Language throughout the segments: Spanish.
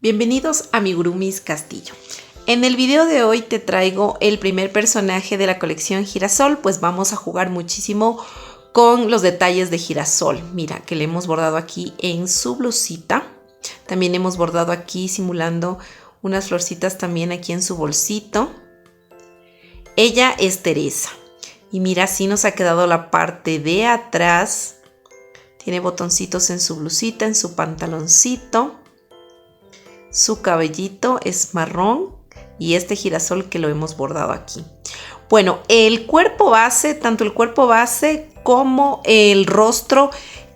Bienvenidos a Amigurumis Castillo. En el video de hoy te traigo el primer personaje de la colección Girasol, pues vamos a jugar muchísimo con los detalles de Girasol. Mira que le hemos bordado aquí en su blusita. También hemos bordado aquí simulando unas florcitas también aquí en su bolsito. Ella es Teresa. Y mira, así nos ha quedado la parte de atrás. Tiene botoncitos en su blusita, en su pantaloncito. Su cabellito es marrón y este girasol que lo hemos bordado aquí. Bueno, el cuerpo base, tanto el cuerpo base como el rostro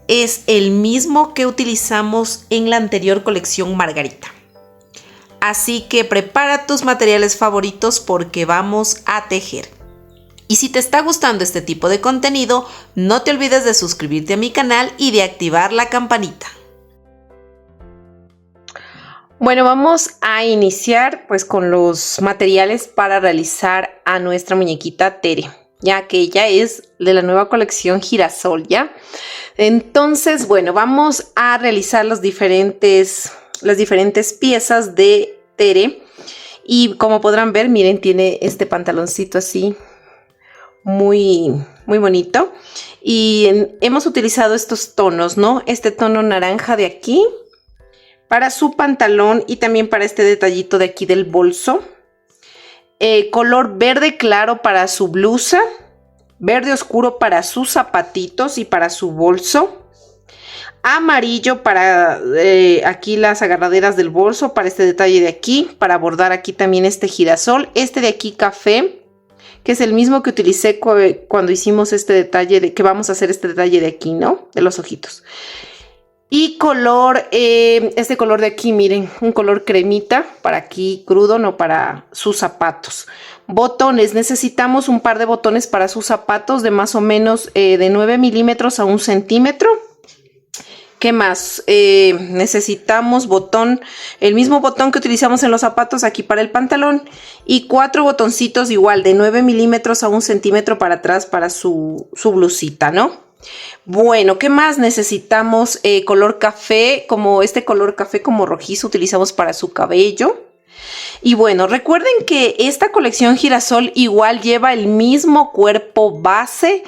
es el mismo que utilizamos en la anterior colección Margarita. Así que prepara tus materiales favoritos porque vamos a tejer. Y si te está gustando este tipo de contenido, no te olvides de suscribirte a mi canal y de activar la campanita. Bueno, vamos a iniciar pues con los materiales para realizar a nuestra muñequita Tere, ya que ella es de la nueva colección Girasol, ¿ya? Entonces, bueno, vamos a realizar las diferentes piezas de Tere y como podrán ver, miren, tiene este pantaloncito así muy bonito y hemos utilizado estos tonos, ¿no? Este tono naranja de aquí para su pantalón y también para este detallito de aquí del bolso. Color verde claro para su blusa, verde oscuro para sus zapatitos y para su bolso, amarillo para aquí las agarraderas del bolso, para este detalle de aquí, para bordar aquí también este girasol, este de aquí café, que es el mismo que utilicé cuando hicimos este detalle de que vamos a hacer este detalle de aquí, ¿no? De los ojitos. Y color, este color de aquí, miren, un color cremita para aquí crudo, no para sus zapatos. Botones, necesitamos un par de botones para sus zapatos de más o menos de 9 milímetros a 1 centímetro. ¿Qué más? Necesitamos botón, el mismo botón que utilizamos en los zapatos aquí para el pantalón. Y 4 botoncitos igual de 9 milímetros a 1 centímetro para atrás para su blusita, ¿no? Bueno, ¿qué más necesitamos? Color café, como este color café como rojizo utilizamos para su cabello. Y bueno, recuerden que esta colección Girasol igual lleva el mismo cuerpo base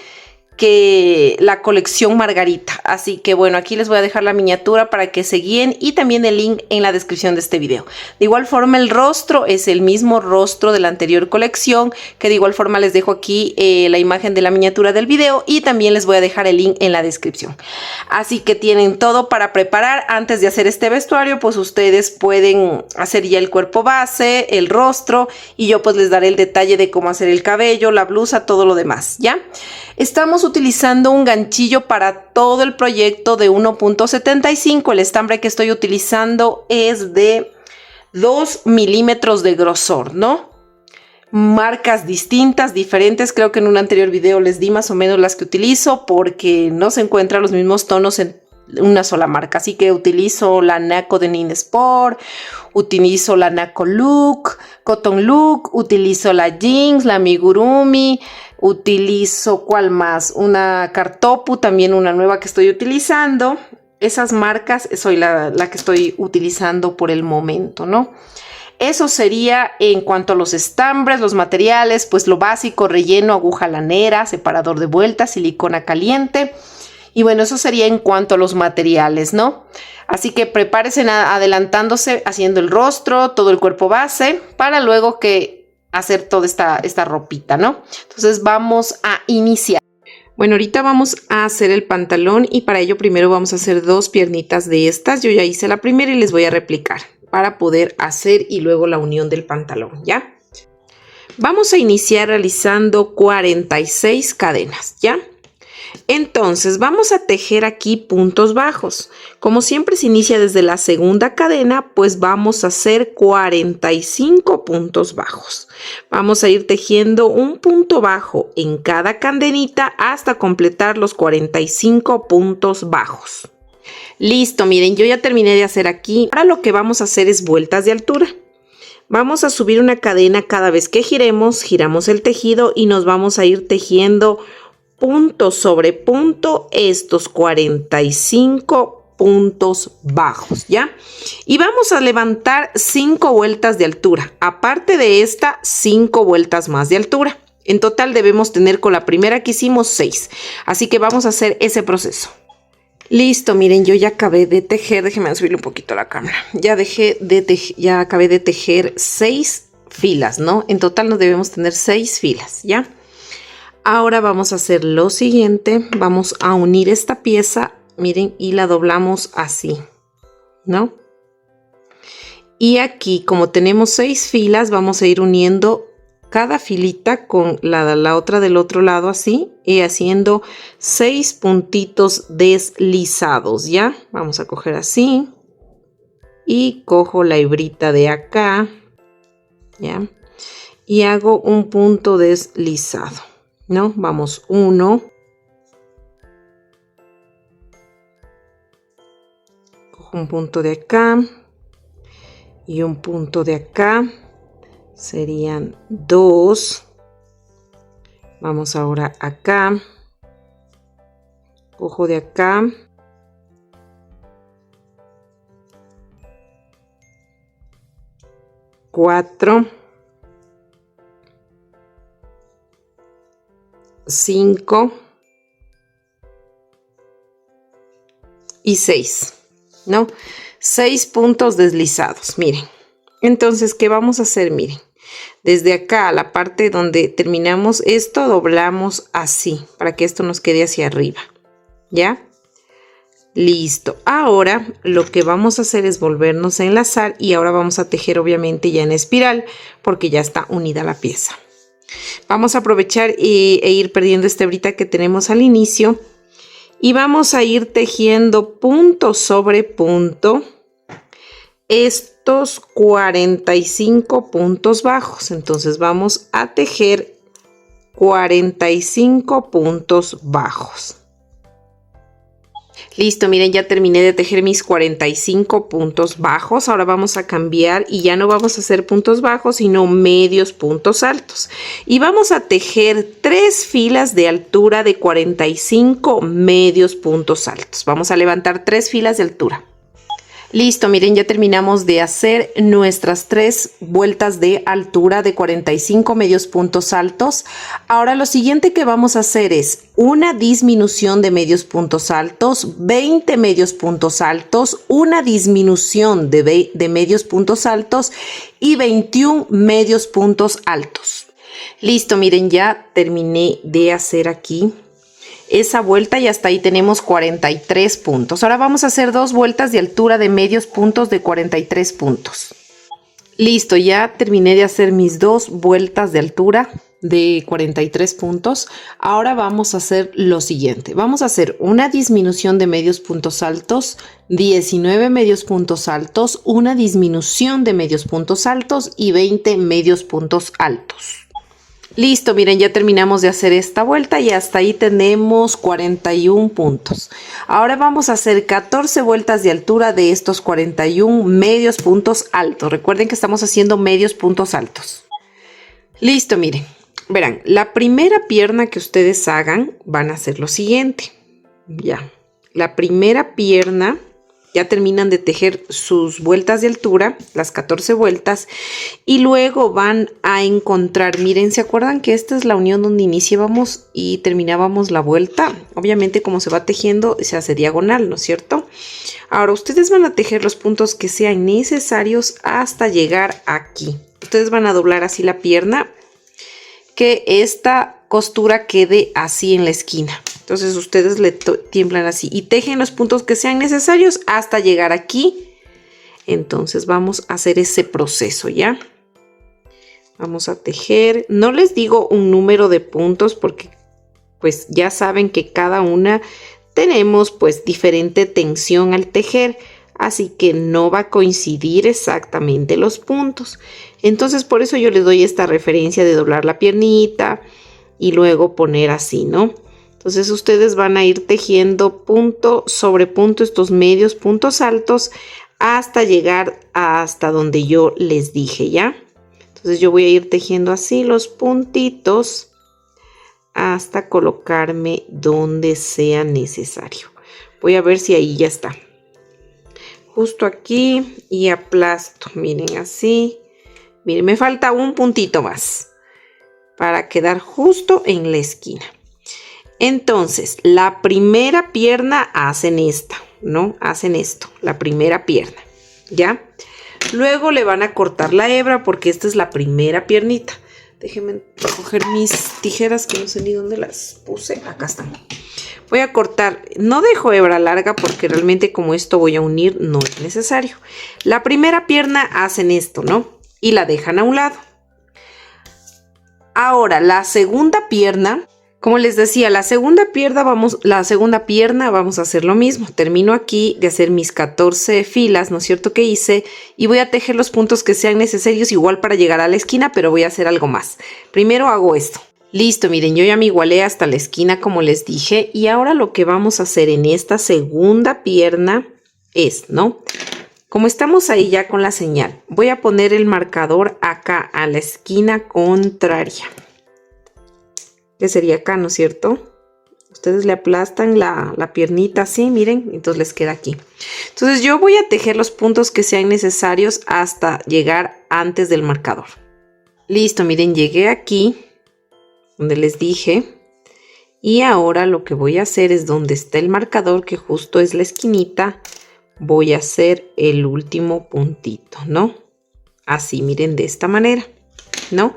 que la colección Margarita. Así que bueno, aquí les voy a dejar la miniatura para que se guíen y también el link en la descripción de este video. De igual forma el rostro es el mismo rostro de la anterior colección, que de igual forma les dejo aquí la imagen de la miniatura del video y también les voy a dejar el link en la descripción. Así que tienen todo para preparar. Antes de hacer este vestuario, pues ustedes pueden hacer ya el cuerpo base, el rostro y yo pues les daré el detalle de cómo hacer el cabello, la blusa, todo lo demás, ¿ya? Estamos utilizando un ganchillo para todo el proyecto de 1.75. El estambre que estoy utilizando es de 2 milímetros de grosor, ¿no? Marcas distintas, diferentes. Creo que en un anterior video les di más o menos las que utilizo porque no se encuentran los mismos tonos en una sola marca. Así que utilizo la Naco de Nine Sport, utilizo la Naco Look, Cotton Look, utilizo la Jeans, la Amigurumi. Utilizo, ¿cuál más? Una Cartopu, también una nueva que estoy utilizando. Esas marcas soy la que estoy utilizando por el momento, ¿no? Eso sería en cuanto a los estambres, los materiales, pues lo básico, relleno, aguja lanera, separador de vueltas, silicona caliente. Y bueno, eso sería en cuanto a los materiales, ¿no? Así que prepárense adelantándose, haciendo el rostro, todo el cuerpo base, para luego hacer toda esta ropita, ¿no? Entonces vamos a iniciar. Bueno, ahorita vamos a hacer el pantalón y para ello primero vamos a hacer 2 piernitas de estas. Yo ya hice la primera y les voy a replicar para poder hacer y luego la unión del pantalón, ¿ya? Vamos a iniciar realizando 46 cadenas, ¿ya? Entonces vamos a tejer aquí puntos bajos. Como siempre se inicia desde la segunda cadena, pues vamos a hacer 45 puntos bajos. Vamos a ir tejiendo un punto bajo en cada cadenita hasta completar los 45 puntos bajos. Listo, miren, yo ya terminé de hacer aquí. Ahora lo que vamos a hacer es vueltas de altura. Vamos a subir una cadena cada vez que giramos el tejido y nos vamos a ir tejiendo punto sobre punto estos 45 puntos bajos, ¿ya? Y vamos a levantar 5 vueltas de altura. Aparte de esta, 5 vueltas más de altura. En total debemos tener con la primera que hicimos 6. Así que vamos a hacer ese proceso. Listo, miren, yo ya acabé de tejer. Déjenme subirle un poquito la cámara. Ya acabé de tejer 6 filas, ¿no? En total nos debemos tener 6 filas, ¿ya? Ahora vamos a hacer lo siguiente. Vamos a unir esta pieza, miren, y la doblamos así, ¿no? Y aquí, como tenemos 6 filas, vamos a ir uniendo cada filita con la otra del otro lado así y haciendo 6 puntitos deslizados, ¿ya? Vamos a coger así y cojo la hebrita de acá, ¿ya? Y hago un punto deslizado, ¿no? Vamos 1, cojo un punto de acá y un punto de acá. Serían 2. Vamos ahora acá. Cojo de acá. 4. 5. Y 6. ¿No? 6 puntos deslizados. Miren. Entonces, ¿qué vamos a hacer? Miren. Desde acá a la parte donde terminamos esto, doblamos así, para que esto nos quede hacia arriba, ¿ya? Listo. Ahora lo que vamos a hacer es volvernos a enlazar y ahora vamos a tejer obviamente ya en espiral, porque ya está unida la pieza. Vamos a aprovechar e ir perdiendo esta hebrita que tenemos al inicio y vamos a ir tejiendo punto sobre punto estos 45 puntos bajos. Entonces vamos a tejer 45 puntos bajos. Listo, miren, ya terminé de tejer mis 45 puntos bajos. Ahora vamos a cambiar y ya no vamos a hacer puntos bajos, sino medios puntos altos. Y vamos a tejer 3 filas de altura de 45 medios puntos altos. Vamos a levantar 3 filas de altura. Listo, miren, ya terminamos de hacer nuestras 3 vueltas de altura de 45 medios puntos altos. Ahora lo siguiente que vamos a hacer es una disminución de medios puntos altos, 20 medios puntos altos, una disminución de medios puntos altos y 21 medios puntos altos. Listo, miren, ya terminé de hacer aquí esa vuelta y hasta ahí tenemos 43 puntos. Ahora vamos a hacer 2 vueltas de altura de medios puntos de 43 puntos. Listo, ya terminé de hacer mis 2 vueltas de altura de 43 puntos. Ahora vamos a hacer lo siguiente. Vamos a hacer una disminución de medios puntos altos, 19 medios puntos altos, una disminución de medios puntos altos y 20 medios puntos altos. Listo, miren, ya terminamos de hacer esta vuelta y hasta ahí tenemos 41 puntos. Ahora vamos a hacer 14 vueltas de altura de estos 41 medios puntos altos. Recuerden que estamos haciendo medios puntos altos. Listo, miren. Verán, la primera pierna que ustedes hagan van a hacer lo siguiente. Ya, la primera pierna ya terminan de tejer sus vueltas de altura, las 14 vueltas, y luego van a encontrar, miren, ¿se acuerdan que esta es la unión donde iniciábamos y terminábamos la vuelta? Obviamente, como se va tejiendo, se hace diagonal, ¿no es cierto? Ahora, ustedes van a tejer los puntos que sean necesarios hasta llegar aquí. Ustedes van a doblar así la pierna, que esta costura quede así en la esquina. Entonces ustedes le tiemblan así y tejen los puntos que sean necesarios hasta llegar aquí. Entonces vamos a hacer ese proceso, ¿ya? Vamos a tejer. No les digo un número de puntos porque pues ya saben que cada una tenemos pues diferente tensión al tejer. Así que no va a coincidir exactamente los puntos. Entonces por eso yo les doy esta referencia de doblar la piernita y luego poner así, ¿no? Entonces ustedes van a ir tejiendo punto sobre punto estos medios puntos altos hasta llegar hasta donde yo les dije, ¿ya? Entonces yo voy a ir tejiendo así los puntitos hasta colocarme donde sea necesario. Voy a ver si ahí ya está. justo aquí y aplasto, miren, así. Miren, me falta un puntito más para quedar justo en la esquina. Entonces, la primera pierna hacen esta, ¿no? Hacen esto, la primera pierna, ¿ya? Luego le van a cortar la hebra porque esta es la primera piernita. Déjenme coger mis tijeras que no sé ni dónde las puse. Acá están. Voy a cortar, no dejo hebra larga porque realmente como esto voy a unir no es necesario. La primera pierna hacen esto, ¿no? Y la dejan a un lado. Ahora, la segunda pierna, como les decía, la segunda pierna vamos a hacer lo mismo. Termino aquí de hacer mis 14 filas, ¿no es cierto? Que hice, y voy a tejer los puntos que sean necesarios igual para llegar a la esquina, pero voy a hacer algo más. Primero hago esto. Listo, miren, yo ya me igualé hasta la esquina como les dije, y ahora lo que vamos a hacer en esta segunda pierna es, ¿no? Como estamos ahí ya con la señal, voy a poner el marcador acá a la esquina contraria. Que sería acá, ¿no es cierto? Ustedes le aplastan la piernita así, miren, entonces les queda aquí. Entonces yo voy a tejer los puntos que sean necesarios hasta llegar antes del marcador. Listo, miren, llegué aquí, donde les dije. Y ahora lo que voy a hacer es donde está el marcador, que justo es la esquinita, voy a hacer el último puntito, ¿no? Así, miren, de esta manera, ¿no?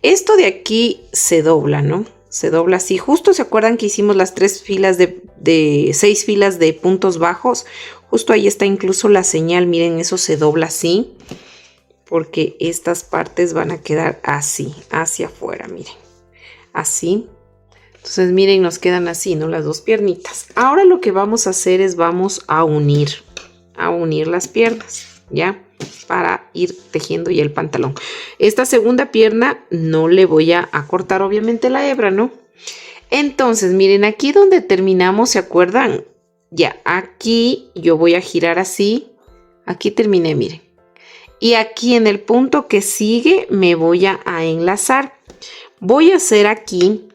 Esto de aquí se dobla, ¿no? Se dobla así. Justo se acuerdan que hicimos las 6 filas de puntos bajos. Justo ahí está incluso la señal. Miren, eso se dobla así. Porque estas partes van a quedar así, hacia afuera, miren. Así. Entonces, miren, nos quedan así, ¿no? Las dos piernitas. Ahora lo que vamos a hacer es vamos a unir las piernas, ¿ya? Para ir tejiendo ya el pantalón. Esta segunda pierna no le voy a cortar obviamente la hebra, ¿no? Entonces, miren, aquí donde terminamos, ¿se acuerdan? Ya, aquí yo voy a girar así. Aquí terminé, miren. Y aquí en el punto que sigue me voy a enlazar. Voy a hacer aquí.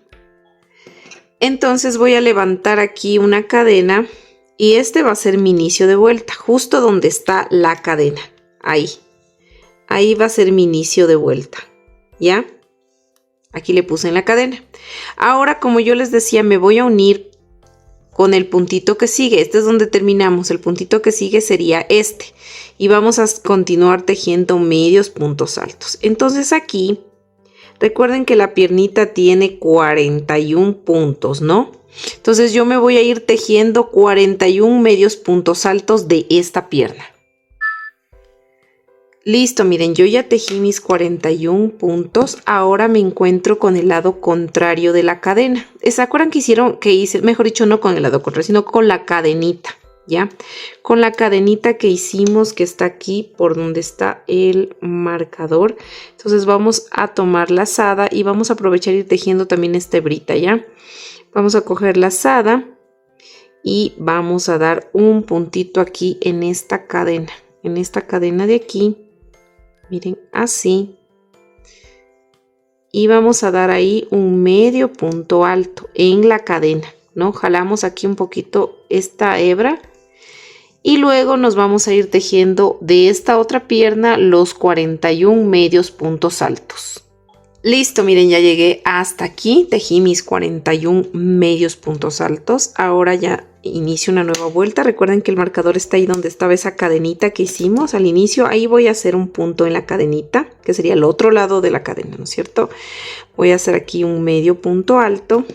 Entonces voy a levantar aquí una cadena. Y este va a ser mi inicio de vuelta. Justo donde está la cadena. Ahí va a ser mi inicio de vuelta, ¿ya? Aquí le puse en la cadena. Ahora, como yo les decía, me voy a unir con el puntito que sigue. Este es donde terminamos. El puntito que sigue sería este. Y vamos a continuar tejiendo medios puntos altos. Entonces aquí, recuerden que la piernita tiene 41 puntos, ¿no? Entonces yo me voy a ir tejiendo 41 medios puntos altos de esta pierna. Listo, miren, yo ya tejí mis 41 puntos. Ahora me encuentro con el lado contrario de la cadena. ¿Se acuerdan que hice, mejor dicho, no con el lado contrario, sino con la cadenita, ¿ya? Con la cadenita que hicimos, que está aquí por donde está el marcador. Entonces vamos a tomar lazada y vamos a aprovechar y ir tejiendo también esta hebrita, ¿ya? Vamos a coger lazada y vamos a dar un puntito aquí en esta cadena de aquí. Miren, así. Y vamos a dar ahí un medio punto alto en la cadena, ¿no? Jalamos aquí un poquito esta hebra. Y luego nos vamos a ir tejiendo de esta otra pierna los 41 medios puntos altos. Listo, miren, ya llegué hasta aquí. Tejí mis 41 medios puntos altos. Ahora ya inicio una nueva vuelta. Recuerden que el marcador está ahí donde estaba esa cadenita que hicimos al inicio. Ahí voy a hacer un punto en la cadenita, que sería el otro lado de la cadena, ¿no es cierto? Voy a hacer aquí un medio punto alto.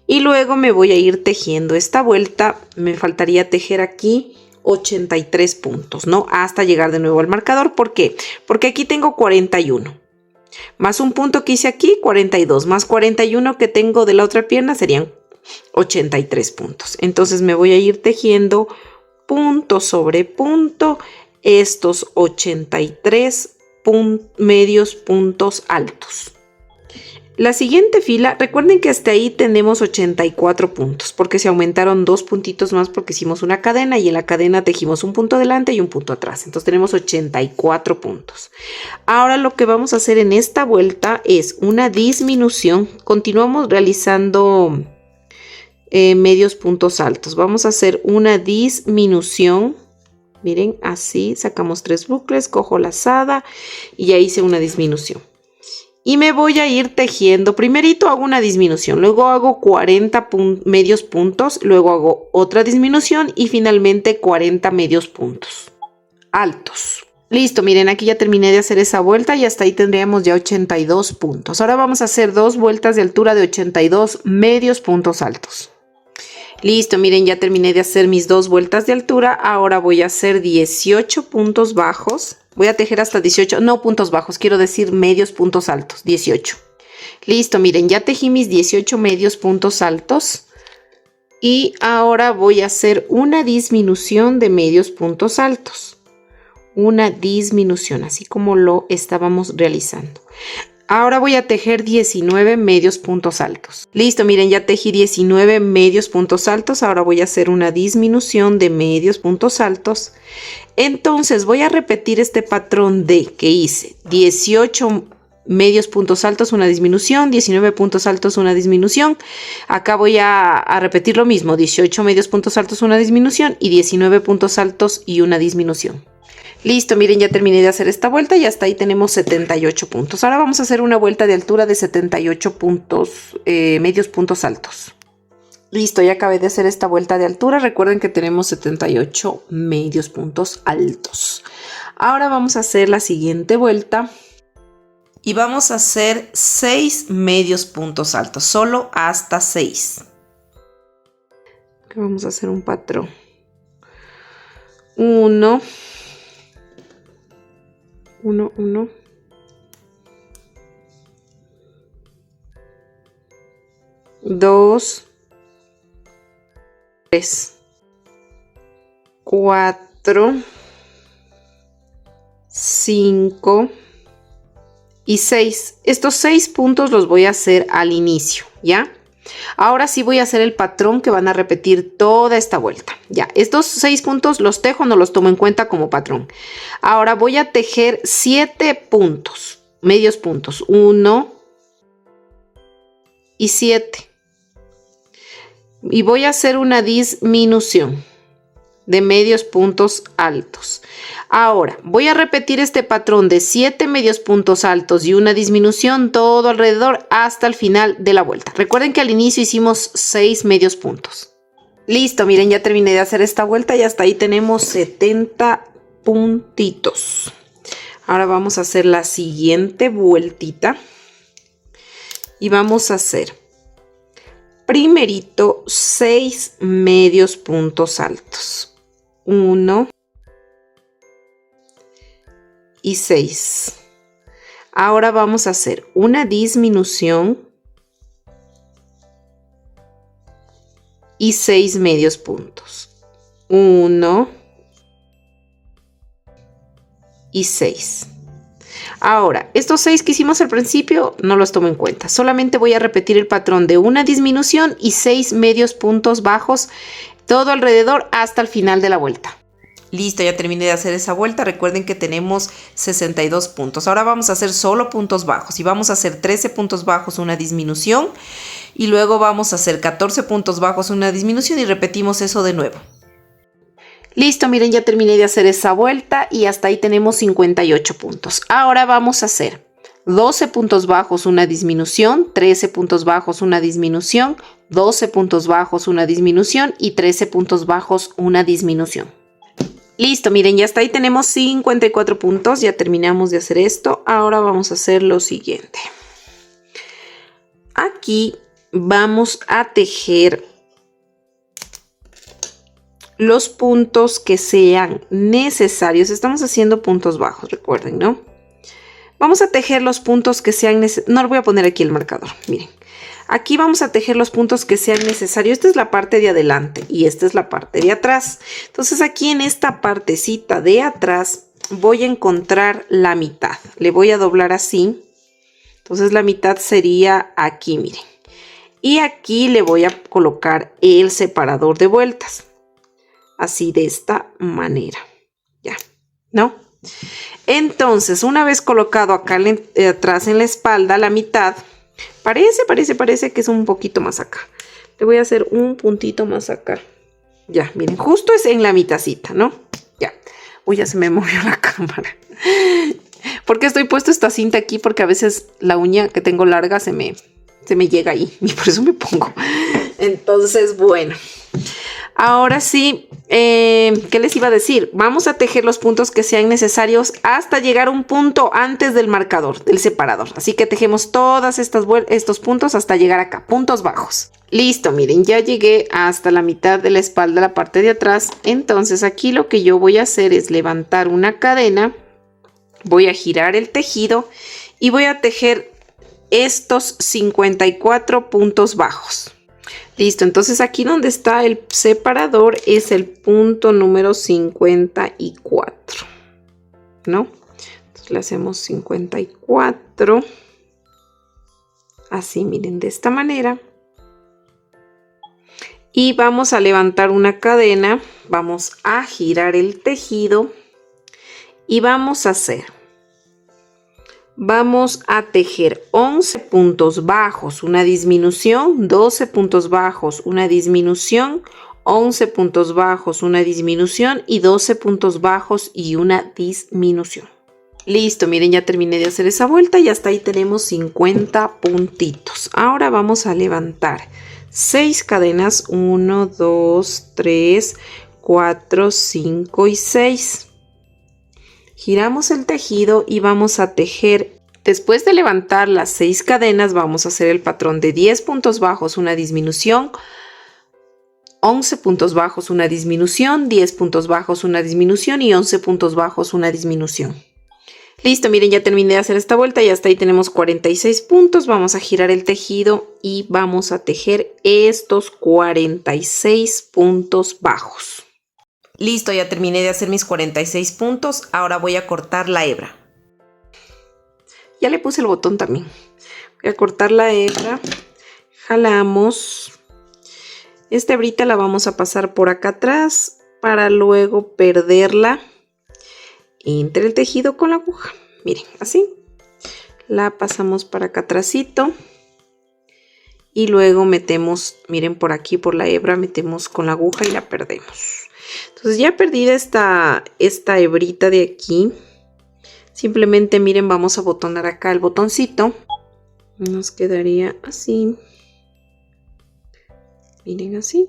Y luego me voy a ir tejiendo esta vuelta. Me faltaría tejer aquí 83 puntos, ¿no? Hasta llegar de nuevo al marcador. ¿Por qué? Porque aquí tengo 41. Más un punto que hice aquí, 42. Más 41 que tengo de la otra pierna serían 83 puntos. Entonces me voy a ir tejiendo punto sobre punto estos 83 medios puntos altos. La siguiente fila, recuerden que hasta ahí tenemos 84 puntos porque se aumentaron 2 puntitos más porque hicimos una cadena y en la cadena tejimos un punto adelante y un punto atrás. Entonces tenemos 84 puntos. Ahora lo que vamos a hacer en esta vuelta es una disminución. Continuamos realizando medios puntos altos. Vamos a hacer una disminución Miren, así sacamos 3 bucles, cojo lazada y ya hice una disminución. Y me voy a ir tejiendo. Primerito hago una disminución, luego hago 40 medios puntos, luego hago otra disminución y finalmente 40 medios puntos altos. Listo, miren, aquí ya terminé de hacer esa vuelta y hasta ahí tendríamos ya 82 puntos. Ahora vamos a hacer 2 vueltas de altura de 82 medios puntos altos. Listo, miren, ya terminé de hacer mis 2 vueltas de altura. Ahora voy a hacer 18 puntos bajos. Voy a tejer hasta 18, no puntos bajos, quiero decir medios puntos altos, 18. Listo, miren, ya tejí mis 18 medios puntos altos. Y ahora voy a hacer una disminución de medios puntos altos. Una disminución, así como lo estábamos realizando. Ahora voy a tejer 19 medios puntos altos. Listo, miren, ya tejí 19 medios puntos altos. Ahora voy a hacer una disminución de medios puntos altos. Entonces voy a repetir este patrón de que hice 18 medios puntos altos, una disminución, 19 puntos altos, una disminución. Acá voy a repetir lo mismo, 18 medios puntos altos, una disminución y 19 puntos altos y una disminución. Listo, miren, ya terminé de hacer esta vuelta y hasta ahí tenemos 78 puntos. Ahora vamos a hacer una vuelta de altura de 78 puntos, medios puntos altos. Listo, ya acabé de hacer esta vuelta de altura. Recuerden que tenemos 78 medios puntos altos. Ahora vamos a hacer la siguiente vuelta. Y vamos a hacer 6 medios puntos altos, solo hasta 6. Vamos a hacer un patrón. 1, 1, 1. 2, 3, 4, 5 y 6. Estos 6 puntos los voy a hacer al inicio, ¿ya? Ahora sí voy a hacer el patrón que van a repetir toda esta vuelta. Ya, estos 6 puntos los tejo, no los tomo en cuenta como patrón. Ahora voy a tejer 7 puntos, medios puntos. 1 y 7. Y voy a hacer una disminución de medios puntos altos. Ahora voy a repetir este patrón de 7 medios puntos altos y una disminución todo alrededor hasta el final de la vuelta. Recuerden que al inicio hicimos 6 medios puntos. Listo, miren, ya terminé de hacer esta vuelta y hasta ahí tenemos 70 puntitos. Ahora vamos a hacer la siguiente vueltita y vamos a hacer primerito 6 medios puntos altos. 1 y 6. Ahora vamos a hacer una disminución y 6 medios puntos. 1 y 6. Ahora, estos 6 que hicimos al principio no los tomo en cuenta. Solamente voy a repetir el patrón de una disminución y 6 medios puntos bajos todo alrededor hasta el final de la vuelta. Listo, ya terminé de hacer esa vuelta. Recuerden que tenemos 62 puntos. Ahora vamos a hacer solo puntos bajos y vamos a hacer 13 puntos bajos, una disminución, y luego vamos a hacer 14 puntos bajos, una disminución, y repetimos eso de nuevo. Listo, miren, ya terminé de hacer esa vuelta y hasta ahí tenemos 58 puntos. Ahora vamos a hacer 12 puntos bajos, una disminución, 13 puntos bajos, una disminución, 12 puntos bajos, una disminución y 13 puntos bajos, una disminución. Listo, miren, ya hasta ahí tenemos 54 puntos. Ya terminamos de hacer esto. Ahora vamos a hacer lo siguiente. Aquí vamos a tejer los puntos que sean necesarios. Estamos haciendo puntos bajos, recuerden, ¿no? Vamos a tejer los puntos que sean necesarios. No voy a poner aquí el marcador, miren. Aquí vamos a tejer los puntos que sean necesarios. Esta es la parte de adelante y esta es la parte de atrás. Entonces aquí en esta partecita de atrás voy a encontrar la mitad. Le voy a doblar así. Entonces la mitad sería aquí, miren. Y aquí le voy a colocar el separador de vueltas. Así, de esta manera. Ya, ¿no? Entonces, una vez colocado acá atrás en la espalda, la mitad, parece que es un poquito más acá. Le voy a hacer un puntito más acá. Ya, miren, justo es en la mitacita, ¿no? Ya. Uy, ya se me movió la cámara. ¿Por qué estoy puesto esta cinta aquí? Porque a veces la uña que tengo larga se me llega ahí y por eso me pongo. Entonces, bueno. Ahora sí, ¿qué les iba a decir? Vamos a tejer los puntos que sean necesarios hasta llegar a un punto antes del marcador, del separador. Así que tejemos todos estos puntos hasta llegar acá, puntos bajos. Listo, miren, ya llegué hasta la mitad de la espalda, la parte de atrás. Entonces aquí lo que yo voy a hacer es levantar una cadena, voy a girar el tejido y voy a tejer estos 54 puntos bajos. Listo, entonces aquí donde está el separador es el punto número 54, ¿no? Entonces le hacemos 54, así, miren, de esta manera. Y vamos a levantar una cadena, vamos a girar el tejido y vamos a tejer 11 puntos bajos, una disminución, 12 puntos bajos, una disminución, 11 puntos bajos, una disminución y 12 puntos bajos y una disminución. Listo, miren, ya terminé de hacer esa vuelta y hasta ahí tenemos 50 puntitos. Ahora vamos a levantar 6 cadenas, 1, 2, 3, 4, 5 y 6. Giramos el tejido y vamos a tejer. Después de levantar las 6 cadenas, vamos a hacer el patrón de 10 puntos bajos, una disminución, 11 puntos bajos, una disminución, 10 puntos bajos, una disminución y 11 puntos bajos, una disminución. Listo, miren, ya terminé de hacer esta vuelta y hasta ahí tenemos 46 puntos. Vamos a girar el tejido y vamos a tejer estos 46 puntos bajos. Listo, ya terminé de hacer mis 46 puntos. Ahora voy a cortar la hebra. Ya le puse el botón también. Voy a cortar la hebra. Jalamos. Esta hebrita la vamos a pasar por acá atrás para luego perderla entre el tejido con la aguja. Miren, así. La pasamos para acá atrásito. Y luego metemos, miren, por aquí por la hebra metemos con la aguja y la perdemos. Entonces ya perdida esta hebrita de aquí, simplemente miren, vamos a botonar acá el botoncito, nos quedaría así, miren, así.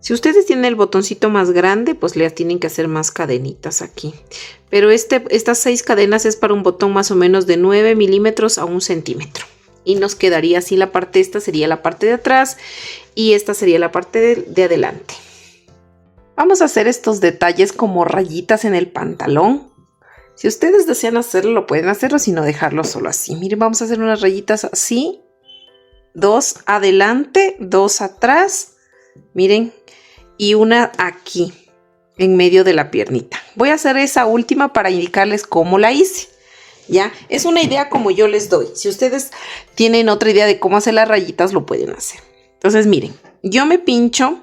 Si ustedes tienen el botoncito más grande, pues le tienen que hacer más cadenitas aquí, pero estas 6 cadenas es para un botón más o menos de 9 milímetros a 1 centímetro. Y nos quedaría así la parte, esta sería la parte de atrás y esta sería la parte de adelante. Vamos a hacer estos detalles como rayitas en el pantalón. Si ustedes desean hacerlo, lo pueden hacer o si no dejarlo solo así. Miren, vamos a hacer unas rayitas así. 2 adelante, 2 atrás. Miren, y una aquí en medio de la piernita. Voy a hacer esa última para indicarles cómo la hice. ¿Ya? Es una idea como yo les doy. Si ustedes tienen otra idea de cómo hacer las rayitas, lo pueden hacer. Entonces, miren, yo me pincho,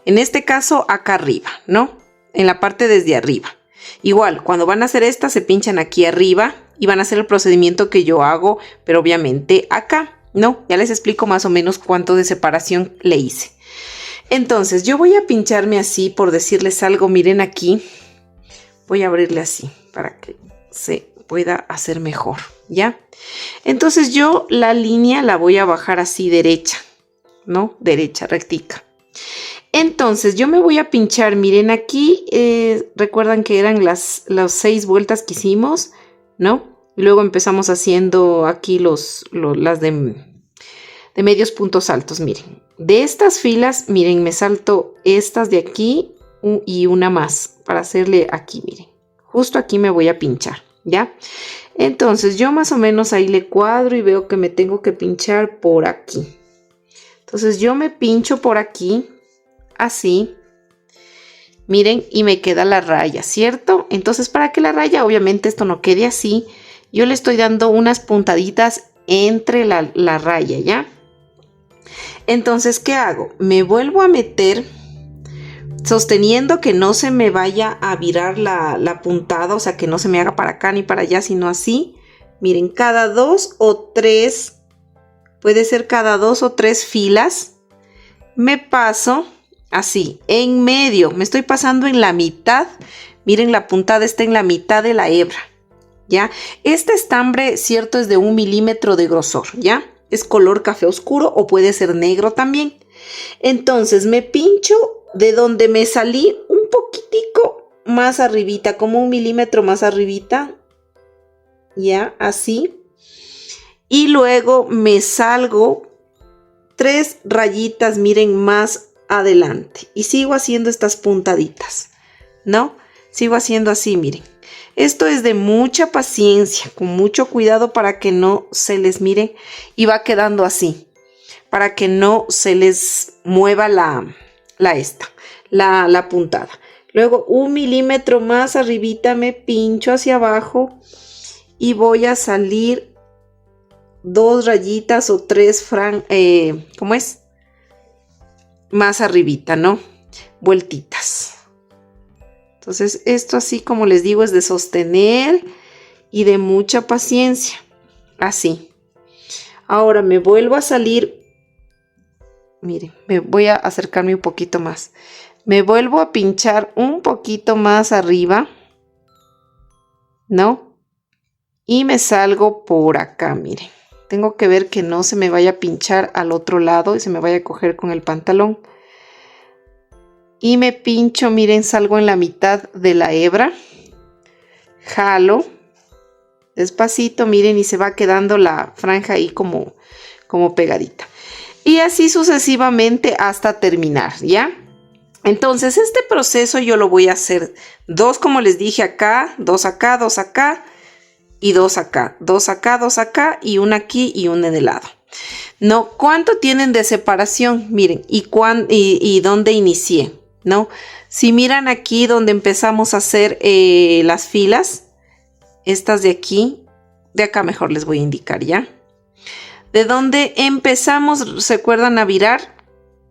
en este caso, acá arriba, ¿no? En la parte desde arriba. Igual, cuando van a hacer esta, se pinchan aquí arriba y van a hacer el procedimiento que yo hago, pero obviamente acá, ¿no? Ya les explico más o menos cuánto de separación le hice. Entonces, yo voy a pincharme así, por decirles algo, miren aquí. Voy a abrirle así, para que se pueda hacer mejor, ¿ya? Entonces yo la línea la voy a bajar así derecha, ¿no? Derecha, rectica. Entonces yo me voy a pinchar, miren aquí, recuerdan que eran las 6 vueltas que hicimos, ¿no? Y luego empezamos haciendo aquí las de medios puntos altos, miren. De estas filas, miren, me salto estas de aquí y una más para hacerle aquí, miren. Justo aquí me voy a pinchar, ¿ya? Entonces yo más o menos ahí le cuadro y veo que me tengo que pinchar por aquí. Entonces yo me pincho por aquí, así. Miren, y me queda la raya, ¿cierto? Entonces para que la raya, obviamente esto no quede así, yo le estoy dando unas puntaditas entre la raya, ¿ya? Entonces, ¿qué hago? Me vuelvo a meter sosteniendo que no se me vaya a virar la puntada, o sea, que no se me haga para acá ni para allá, sino así. Miren, cada 2 o 3, puede ser cada 2 o 3 filas, me paso así, en medio, me estoy pasando en la mitad. Miren, la puntada está en la mitad de la hebra, ¿ya? Este estambre, cierto, es de 1 milímetro de grosor, ¿ya? Es color café oscuro o puede ser negro también. Entonces me pincho de donde me salí un poquitico más arribita, como 1 milímetro más arribita, ¿ya? Así. Y luego me salgo 3 rayitas, miren, más adelante. Y sigo haciendo estas puntaditas, ¿no? Sigo haciendo así, miren. Esto es de mucha paciencia, con mucho cuidado para que no se les mire y va quedando así, para que no se les mueva la puntada. Luego 1 milímetro más arribita me pincho hacia abajo y voy a salir 2 rayitas o 3 ¿cómo es? Más arribita, ¿no? Vueltitas. Entonces esto, así como les digo, es de sostener y de mucha paciencia. Así. Ahora me vuelvo a salir. Miren, me voy a acercarme un poquito más. Me vuelvo a pinchar un poquito más arriba, ¿no? Y me salgo por acá, miren. Tengo que ver que no se me vaya a pinchar al otro lado y se me vaya a coger con el pantalón. Y me pincho, miren, salgo en la mitad de la hebra. Jalo. Despacito, miren, y se va quedando la franja ahí como pegadita. Y así sucesivamente hasta terminar, ¿ya? Entonces este proceso yo lo voy a hacer 2, como les dije, acá, 2 acá, 2 acá y 2 acá, 2 acá, 2 acá y una aquí y una en el lado. ¿No? ¿Cuánto tienen de separación? Miren, y dónde inicié, ¿no? Si miran aquí donde empezamos a hacer las filas, estas de aquí, de acá mejor les voy a indicar, ¿ya? De donde empezamos, ¿se acuerdan a virar?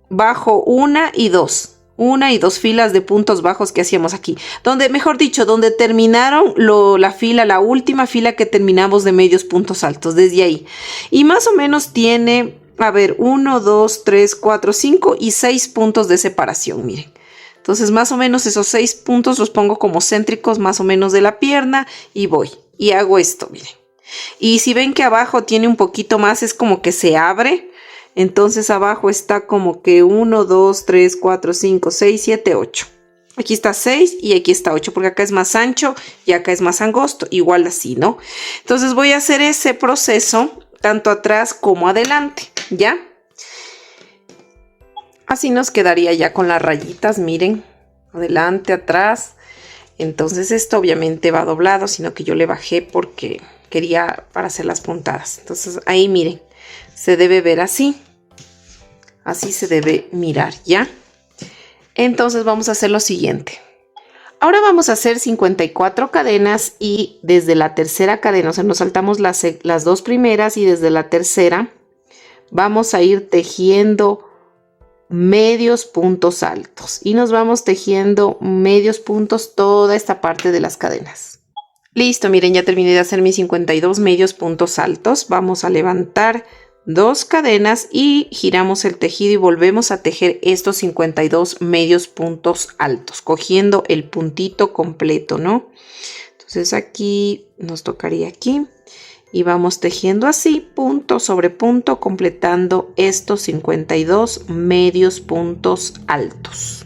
Bajo 1 y 2. 1 y 2 filas de puntos bajos que hacíamos aquí. Donde, mejor dicho, donde terminaron la última fila que terminamos de medios puntos altos, desde ahí. Y más o menos tiene, a ver, 1, 2, 3, 4, 5 y 6 puntos de separación, miren. Entonces, más o menos esos 6 puntos los pongo como céntricos más o menos de la pierna y voy. Y hago esto, miren. Y si ven que abajo tiene un poquito más, es como que se abre. Entonces abajo está como que 1, 2, 3, 4, 5, 6, 7, 8. Aquí está 6 y aquí está 8, porque acá es más ancho y acá es más angosto. Igual así, ¿no? Entonces voy a hacer ese proceso tanto atrás como adelante, ¿ya? Así nos quedaría ya con las rayitas, miren. Adelante, atrás. Entonces esto obviamente va doblado, sino que yo le bajé porque quería para hacer las puntadas. Entonces ahí miren, se debe ver así. Así se debe mirar, ¿ya? Entonces vamos a hacer lo siguiente. Ahora vamos a hacer 54 cadenas y desde la tercera cadena, o sea, nos saltamos las 2 primeras y desde la tercera vamos a ir tejiendo medios puntos altos y nos vamos tejiendo medios puntos toda esta parte de las cadenas. Listo, miren, ya terminé de hacer mis 52 medios puntos altos. Vamos a levantar 2 cadenas y giramos el tejido y volvemos a tejer estos 52 medios puntos altos, cogiendo el puntito completo, ¿no? Entonces aquí nos tocaría aquí y vamos tejiendo así, punto sobre punto, completando estos 52 medios puntos altos.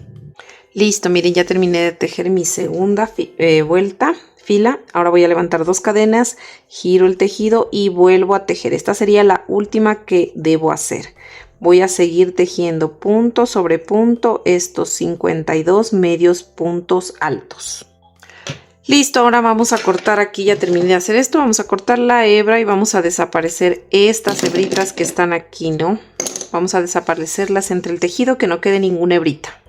Listo, miren, ya terminé de tejer mi segunda fila. Ahora voy a levantar 2 cadenas, giro el tejido y vuelvo a tejer. Esta sería la última que debo hacer. Voy a seguir tejiendo punto sobre punto estos 52 medios puntos altos. Listo, ahora vamos a cortar aquí, ya terminé de hacer esto, vamos a cortar la hebra y vamos a desaparecer estas hebritas que están aquí, ¿no? Vamos a desaparecerlas entre el tejido, que no quede ninguna hebrita.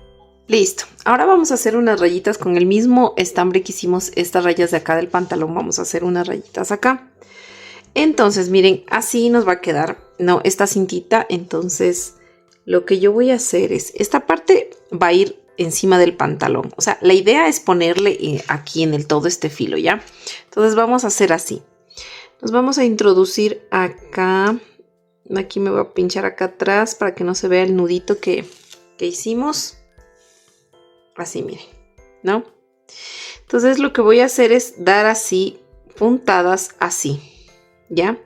Listo, ahora vamos a hacer unas rayitas con el mismo estambre que hicimos estas rayas de acá del pantalón, vamos a hacer unas rayitas acá. Entonces, miren, así nos va a quedar, ¿no? Esta cintita, entonces lo que yo voy a hacer es, esta parte va a ir encima del pantalón, o sea, la idea es ponerle aquí en el todo este filo, ¿ya? Entonces vamos a hacer así, nos vamos a introducir acá, aquí me voy a pinchar acá atrás para que no se vea el nudito que hicimos, Así, miren, ¿no? Entonces lo que voy a hacer es dar así puntadas así, ¿ya?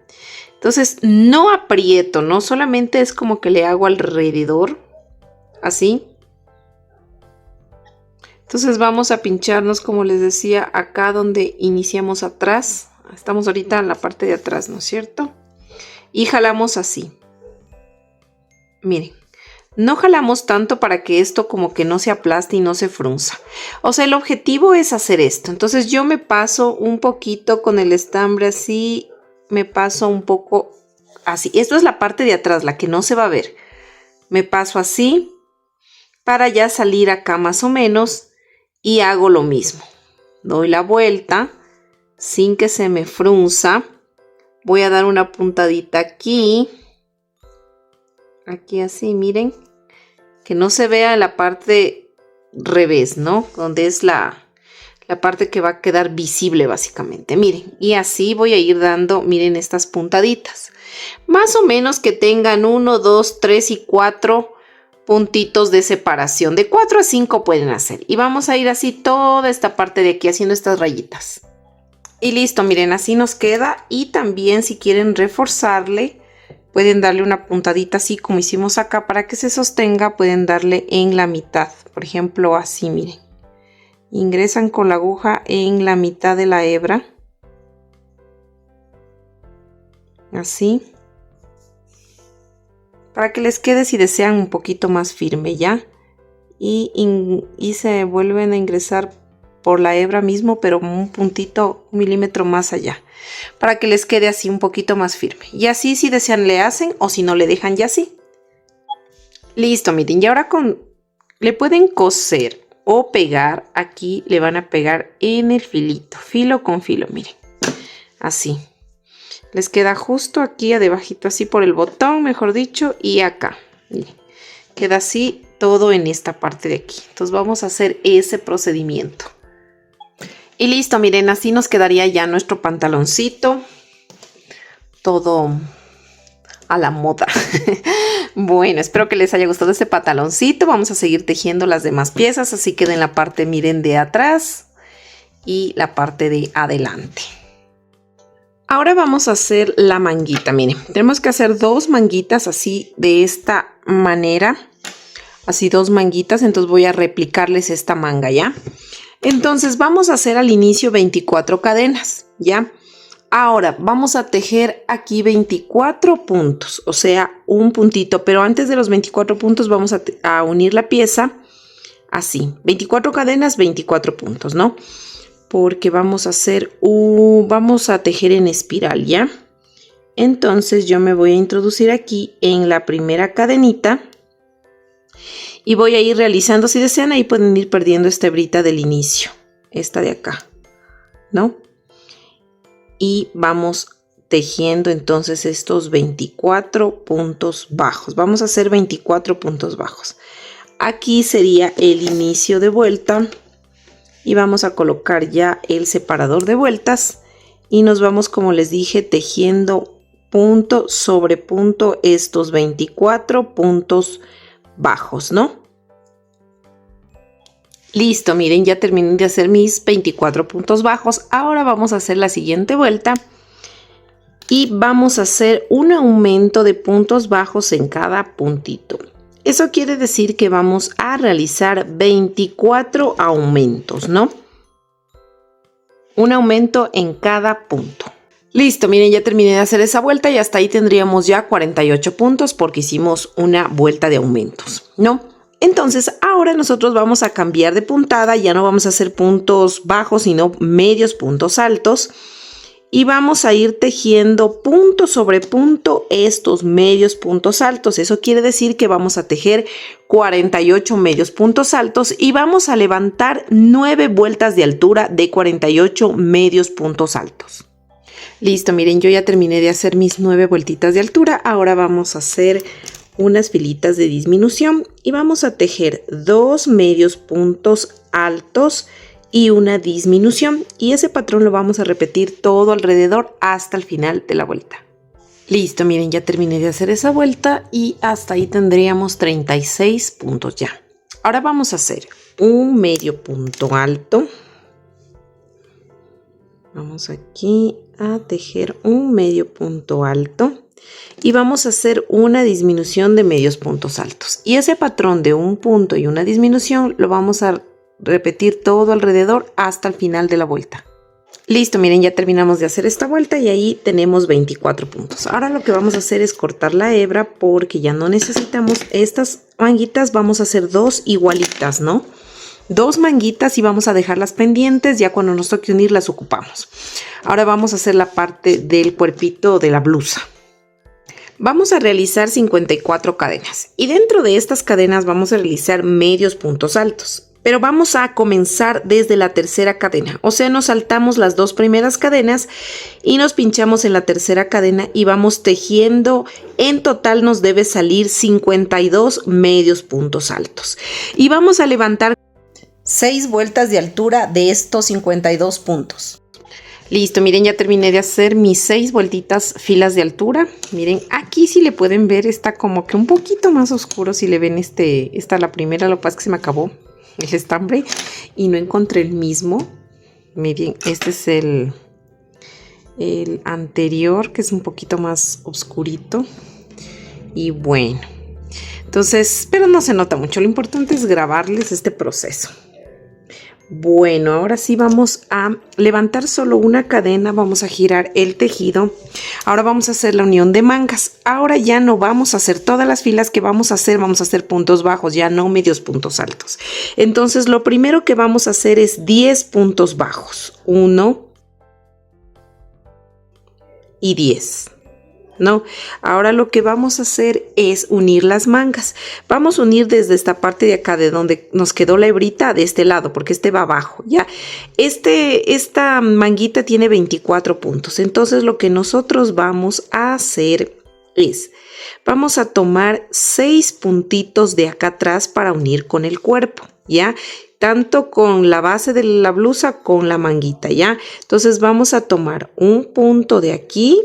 Entonces no aprieto, ¿no? Solamente es como que le hago alrededor, así. Entonces vamos a pincharnos, como les decía, acá donde iniciamos atrás. Estamos ahorita en la parte de atrás, ¿no es cierto? Y jalamos así. Miren, no jalamos tanto para que esto como que no se aplaste y no se frunza. O sea, el objetivo es hacer esto. Entonces yo me paso un poquito con el estambre así, me paso un poco así. Esto es la parte de atrás, la que no se va a ver. Me paso así para ya salir acá más o menos y hago lo mismo. Doy la vuelta sin que se me frunza. Voy a dar una puntadita aquí. Aquí así, miren. Que no se vea la parte revés, ¿no? Donde es la parte que va a quedar visible básicamente. Miren, y así voy a ir dando, miren estas puntaditas. Más o menos que tengan 1, 2, 3 y 4 puntitos de separación. De 4 a 5 pueden hacer. Y vamos a ir así toda esta parte de aquí haciendo estas rayitas. Y listo, miren, así nos queda. Y también si quieren reforzarle, pueden darle una puntadita así como hicimos acá para que se sostenga. Pueden darle en la mitad. Por ejemplo, así, miren. Ingresan con la aguja en la mitad de la hebra. Así. Para que les quede, si desean, un poquito más firme, ¿ya? Y se vuelven a ingresar por la hebra mismo, pero un puntito, 1 milímetro más allá. Para que les quede así un poquito más firme. Y así, si desean, le hacen, o si no, le dejan ya así. Listo, miren. Y ahora le pueden coser o pegar. Aquí le van a pegar en el filito. Filo con filo, miren. Así. Les queda justo aquí debajito, así por el botón, mejor dicho, y acá. Miren, queda así todo en esta parte de aquí. Entonces vamos a hacer ese procedimiento. Y listo, miren, así nos quedaría ya nuestro pantaloncito. Todo a la moda. Bueno, espero que les haya gustado este pantaloncito. Vamos a seguir tejiendo las demás piezas. Así queda en la parte, miren, de atrás y la parte de adelante. Ahora vamos a hacer la manguita, miren, tenemos que hacer 2 manguitas así de esta manera, así 2 manguitas, entonces voy a replicarles esta manga, ¿ya? Entonces vamos a hacer al inicio 24 cadenas, ¿ya? Ahora vamos a tejer aquí 24 puntos, o sea, un puntito, pero antes de los 24 puntos vamos a unir la pieza así, 24 cadenas, 24 puntos, ¿no? Porque vamos a hacer vamos a tejer en espiral, ¿ya? Entonces yo me voy a introducir aquí en la primera cadenita y voy a ir realizando, si desean ahí pueden ir perdiendo esta hebrita del inicio, esta de acá, ¿no? Y vamos tejiendo entonces estos 24 puntos bajos. Vamos a hacer 24 puntos bajos. Aquí sería el inicio de vuelta. Y vamos a colocar ya el separador de vueltas y nos vamos, como les dije, tejiendo punto sobre punto estos 24 puntos bajos, ¿no? Listo, miren, ya terminé de hacer mis 24 puntos bajos. Ahora vamos a hacer la siguiente vuelta y vamos a hacer un aumento de puntos bajos en cada puntito. Eso quiere decir que vamos a realizar 24 aumentos, ¿no? Un aumento en cada punto. Listo, miren, ya terminé de hacer esa vuelta y hasta ahí tendríamos ya 48 puntos porque hicimos una vuelta de aumentos, ¿no? Entonces, ahora nosotros vamos a cambiar de puntada, ya no vamos a hacer puntos bajos, sino medios puntos altos. Y vamos a ir tejiendo punto sobre punto estos medios puntos altos. Eso quiere decir que vamos a tejer 48 medios puntos altos y vamos a levantar 9 vueltas de altura de 48 medios puntos altos. Listo, miren, yo ya terminé de hacer mis 9 vueltitas de altura. Ahora vamos a hacer unas filitas de disminución y vamos a tejer 2 medios puntos altos y una disminución, y ese patrón lo vamos a repetir todo alrededor hasta el final de la vuelta. Listo, miren, ya terminé de hacer esa vuelta y hasta ahí tendríamos 36 puntos ya. Ahora vamos a hacer un medio punto alto. Vamos aquí a tejer un medio punto alto y vamos a hacer una disminución de medios puntos altos. Y ese patrón de un punto y una disminución lo vamos a repetir todo alrededor hasta el final de la vuelta. Listo, miren, ya terminamos de hacer esta vuelta y ahí tenemos 24 puntos. Ahora lo que vamos a hacer es cortar la hebra porque ya no necesitamos estas manguitas. Vamos a hacer dos igualitas, ¿no? Dos manguitas y vamos a dejarlas pendientes, ya cuando nos toque unir las ocupamos. Ahora vamos a hacer la parte del cuerpito de la blusa. Vamos a realizar 54 cadenas y dentro de estas cadenas vamos a realizar medios puntos altos. Pero vamos a comenzar desde la tercera cadena, o sea, nos saltamos las dos primeras cadenas y nos pinchamos en la tercera cadena y vamos tejiendo. En total nos debe salir 52 medios puntos altos y vamos a levantar 6 vueltas de altura de estos 52 puntos. Listo, miren, ya terminé de hacer mis 6 vueltitas filas de altura. Miren, aquí si le pueden ver está como que un poquito más oscuro. Si le ven esta la primera, lo que pasa es que se me acabó el estambre y no encontré el mismo. Miren, este es el anterior, que es un poquito más oscurito. Y bueno, entonces, pero no se nota mucho. Lo importante es grabarles este proceso. Bueno, ahora sí vamos a levantar solo una cadena, vamos a girar el tejido. Ahora vamos a hacer la unión de mangas. Ahora ya no vamos a hacer todas las filas que vamos a hacer puntos bajos, ya no medios puntos altos. Entonces lo primero que vamos a hacer es 10 puntos bajos. 1 y 10. ¿No? Ahora lo que vamos a hacer es unir las mangas. Vamos a unir desde esta parte de acá, de donde nos quedó la hebrita, de este lado, porque este va abajo, ¿ya? Esta manguita tiene 24 puntos. Entonces lo que nosotros vamos a hacer es, vamos a tomar 6 puntitos de acá atrás para unir con el cuerpo, ¿ya? Tanto con la base de la blusa con la manguita, ¿ya? Entonces vamos a tomar un punto de aquí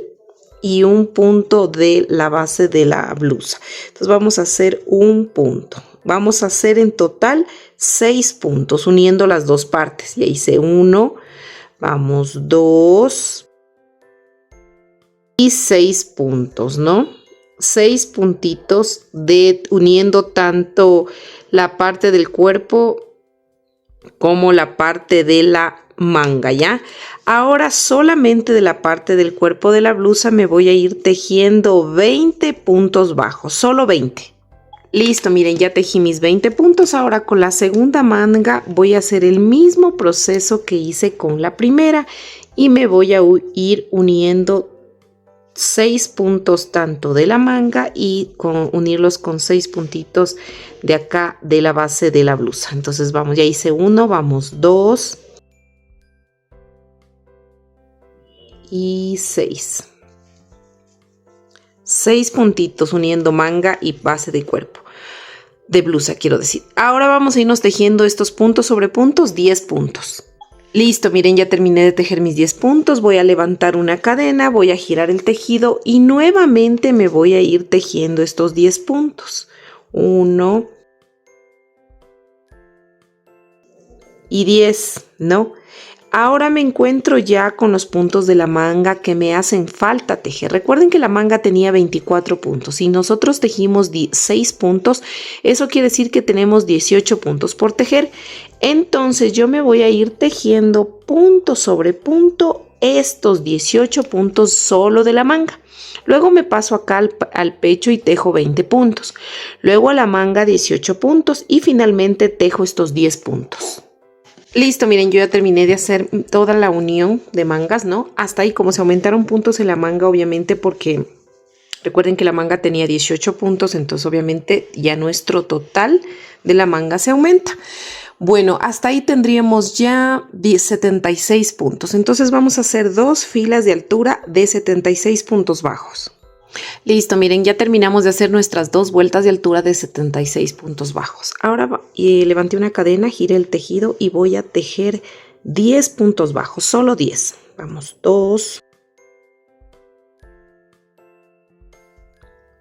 y un punto de la base de la blusa. Entonces vamos a hacer un punto. Vamos a hacer en total 6 puntos uniendo las dos partes. Ya hice 1, vamos 2 y 6 puntos, ¿no? 6 puntitos de uniendo tanto la parte del cuerpo como la parte de la manga, ¿ya? Ahora solamente de la parte del cuerpo de la blusa me voy a ir tejiendo 20 puntos bajos, solo 20. Listo, miren, ya tejí mis 20 puntos. Ahora con la segunda manga voy a hacer el mismo proceso que hice con la primera y me voy a ir uniendo 6 puntos tanto de la manga y unirlos con 6 puntitos de acá de la base de la blusa. Entonces vamos, ya hice 1, vamos 2 y 6. 6 puntitos uniendo manga y base de cuerpo de blusa, quiero decir. Ahora vamos a irnos tejiendo estos puntos sobre puntos, 10 puntos. Listo, miren, ya terminé de tejer mis 10 puntos. Voy a levantar una cadena, voy a girar el tejido y nuevamente me voy a ir tejiendo estos 10 puntos. 1 y 10, ¿no? Ahora me encuentro ya con los puntos de la manga que me hacen falta tejer. Recuerden que la manga tenía 24 puntos y nosotros tejimos 6 puntos. Eso quiere decir que tenemos 18 puntos por tejer. Entonces yo me voy a ir tejiendo punto sobre punto estos 18 puntos solo de la manga. Luego me paso acá al pecho y tejo 20 puntos. Luego a la manga 18 puntos y finalmente tejo estos 10 puntos. Listo, miren, yo ya terminé de hacer toda la unión de mangas, ¿no? Hasta ahí, como se aumentaron puntos en la manga, obviamente, porque recuerden que la manga tenía 18 puntos, entonces obviamente ya nuestro total de la manga se aumenta. Bueno, hasta ahí tendríamos ya 76 puntos. Entonces vamos a hacer 2 filas de altura de 76 puntos bajos. Listo, miren, ya terminamos de hacer nuestras 2 vueltas de altura de 76 puntos bajos. Ahora levanté una cadena, giré el tejido y voy a tejer 10 puntos bajos, solo 10. Vamos, 2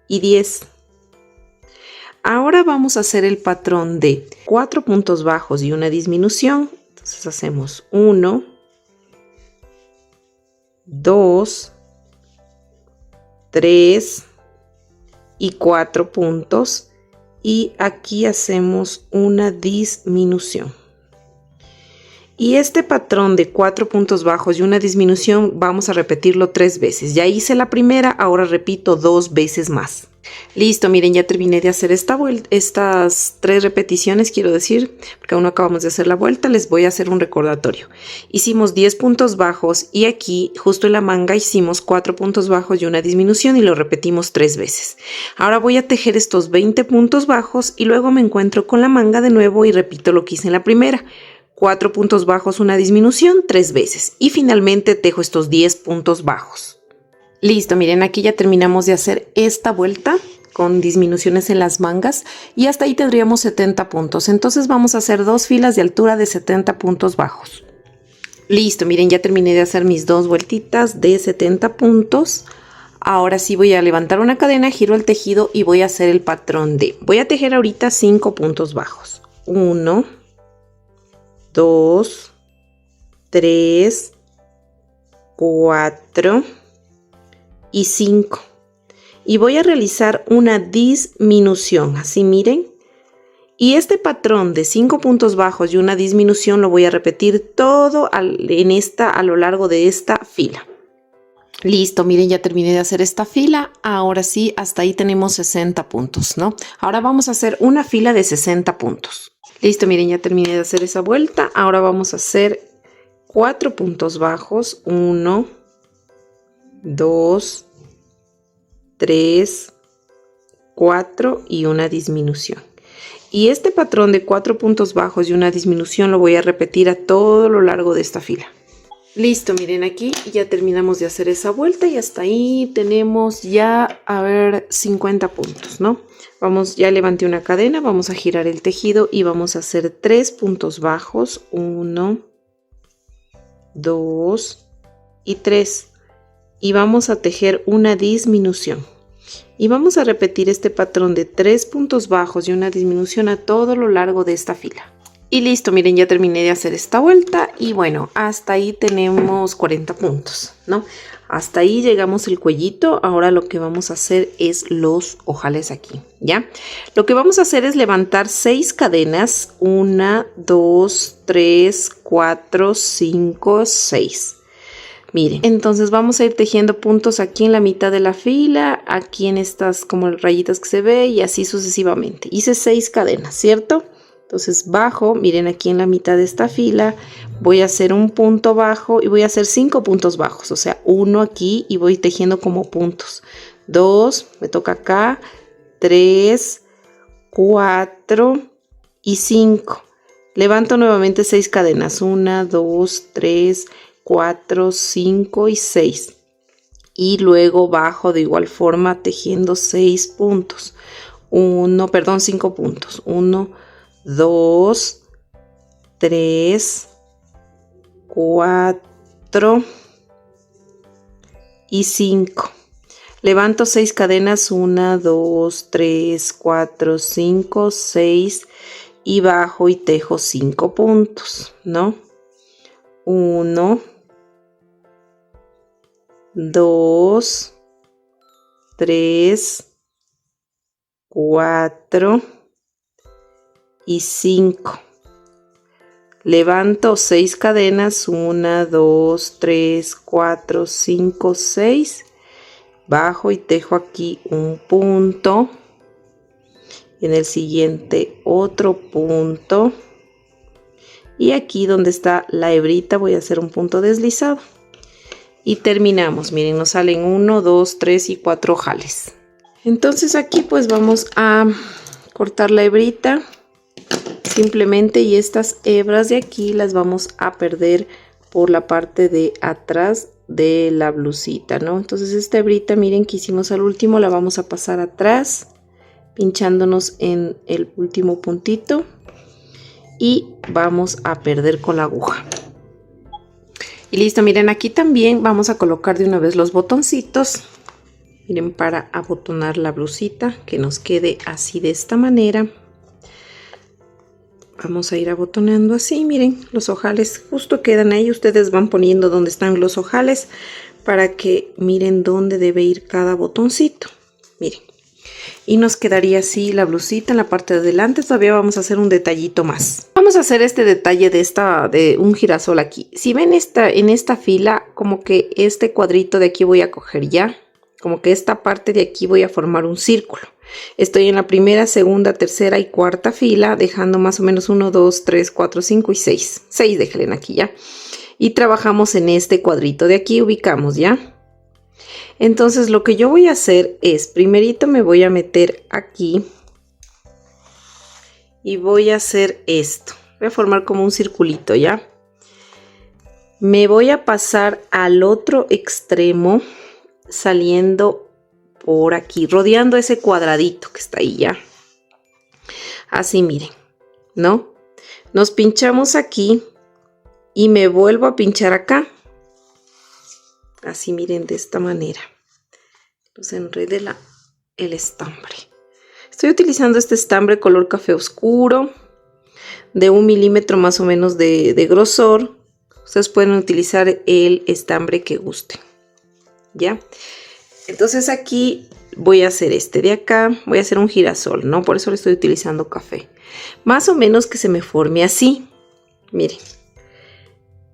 y 10. Ahora vamos a hacer el patrón de 4 puntos bajos y una disminución. Entonces hacemos 1, 2, 3 y 4 puntos, y aquí hacemos una disminución. Y este patrón de 4 puntos bajos y una disminución vamos a repetirlo 3 veces. Ya hice la primera, ahora repito 2 veces más. Listo, miren, ya terminé de hacer estas 3 repeticiones, quiero decir, porque aún no acabamos de hacer la vuelta. Les voy a hacer un recordatorio. Hicimos 10 puntos bajos y aquí justo en la manga hicimos 4 puntos bajos y una disminución y lo repetimos 3 veces. Ahora voy a tejer estos 20 puntos bajos y luego me encuentro con la manga de nuevo y repito lo que hice en la primera. 4 puntos bajos, una disminución 3 veces y finalmente tejo estos 10 puntos bajos. Listo, miren, aquí ya terminamos de hacer esta vuelta con disminuciones en las mangas y hasta ahí tendríamos 70 puntos. Entonces vamos a hacer 2 filas de altura de 70 puntos bajos. Listo, miren, ya terminé de hacer mis 2 vueltitas de 70 puntos. Ahora sí voy a levantar una cadena, giro el tejido y voy a hacer el patrón de... Voy a tejer ahorita 5 puntos bajos. 1, 2, 3, 4 y 5. Y voy a realizar una disminución, así miren. Y este patrón de 5 puntos bajos y una disminución lo voy a repetir todo a lo largo de esta fila. Listo, miren, ya terminé de hacer esta fila. Ahora sí, hasta ahí tenemos 60 puntos, ¿no? Ahora vamos a hacer una fila de 60 puntos. Listo, miren, ya terminé de hacer esa vuelta. Ahora vamos a hacer 4 puntos bajos. 1, 2, 3, 4 y una disminución. Y este patrón de 4 puntos bajos y una disminución lo voy a repetir a todo lo largo de esta fila. Listo, miren, aquí ya terminamos de hacer esa vuelta y hasta ahí tenemos ya, 50 puntos, ¿no? Vamos, ya levanté una cadena, vamos a girar el tejido y vamos a hacer 3 puntos bajos, 1, 2 y 3. Y vamos a tejer una disminución. Y vamos a repetir este patrón de 3 puntos bajos y una disminución a todo lo largo de esta fila. Y listo, miren, ya terminé de hacer esta vuelta y bueno, hasta ahí tenemos 40 puntos, ¿no? Hasta ahí llegamos el cuellito. Ahora lo que vamos a hacer es los ojales aquí, ¿ya? Lo que vamos a hacer es levantar 6 cadenas. 1, 2, 3, 4, 5, 6. Miren, entonces vamos a ir tejiendo puntos aquí en la mitad de la fila, aquí en estas como rayitas que se ve y así sucesivamente. Hice 6 cadenas, ¿cierto? Entonces bajo, miren aquí en la mitad de esta fila, voy a hacer un punto bajo y voy a hacer 5 puntos bajos, o sea, 1 aquí y voy tejiendo como puntos. 2, me toca acá, 3, 4 y 5. Levanto nuevamente 6 cadenas, 1, 2, 3, 4, 5 y 6. Y luego bajo de igual forma tejiendo 6 puntos. 5 puntos. 1, 2, 3, 4 y 5. Levanto 6 cadenas, 1, 2, 3, 4, 5, 6 y bajo y tejo 5 puntos, ¿no? 1, 2, 3, 4 y 5. Levanto 6 cadenas, 1, 2, 3, 4, 5, 6. Bajo y tejo aquí un punto. En el siguiente otro punto. Y aquí donde está la hebrita voy a hacer un punto deslizado. Y terminamos. Miren, nos salen 1, 2, 3 y 4 ojales. Entonces aquí pues vamos a cortar la hebrita. Simplemente, y estas hebras de aquí las vamos a perder por la parte de atrás de la blusita, ¿no? Entonces esta hebrita, miren, que hicimos al último, la vamos a pasar atrás, pinchándonos en el último puntito y vamos a perder con la aguja. Y listo, miren, aquí también vamos a colocar de una vez los botoncitos. Miren, para abotonar la blusita, que nos quede así de esta manera. Vamos a ir abotonando así, miren, los ojales justo quedan ahí. Ustedes van poniendo donde están los ojales para que miren dónde debe ir cada botoncito. Miren, y nos quedaría así la blusita en la parte de adelante. Todavía vamos a hacer un detallito más. Vamos a hacer este detalle de un girasol aquí. Si ven en esta fila, como que este cuadrito de aquí voy a coger ya. Como que esta parte de aquí voy a formar un círculo. Estoy en la primera, segunda, tercera y cuarta fila, dejando más o menos 1, 2, 3, 4, 5 y 6. 6 déjenle aquí ya. Y trabajamos en este cuadrito de aquí, ubicamos ya. Entonces lo que yo voy a hacer es, primerito me voy a meter aquí. Y voy a hacer esto. Voy a formar como un circulito ya. Me voy a pasar al otro extremo, saliendo por aquí, rodeando ese cuadradito que está ahí ya. Así miren, ¿no? Nos pinchamos aquí y me vuelvo a pinchar acá. Así miren, de esta manera. Nos enrede el estambre. Estoy utilizando este estambre color café oscuro, de 1 milímetro más o menos de grosor. Ustedes pueden utilizar el estambre que gusten. ¿Ya? Entonces aquí voy a hacer este de acá, voy a hacer un girasol, ¿no? Por eso le estoy utilizando café. Más o menos que se me forme así. Miren.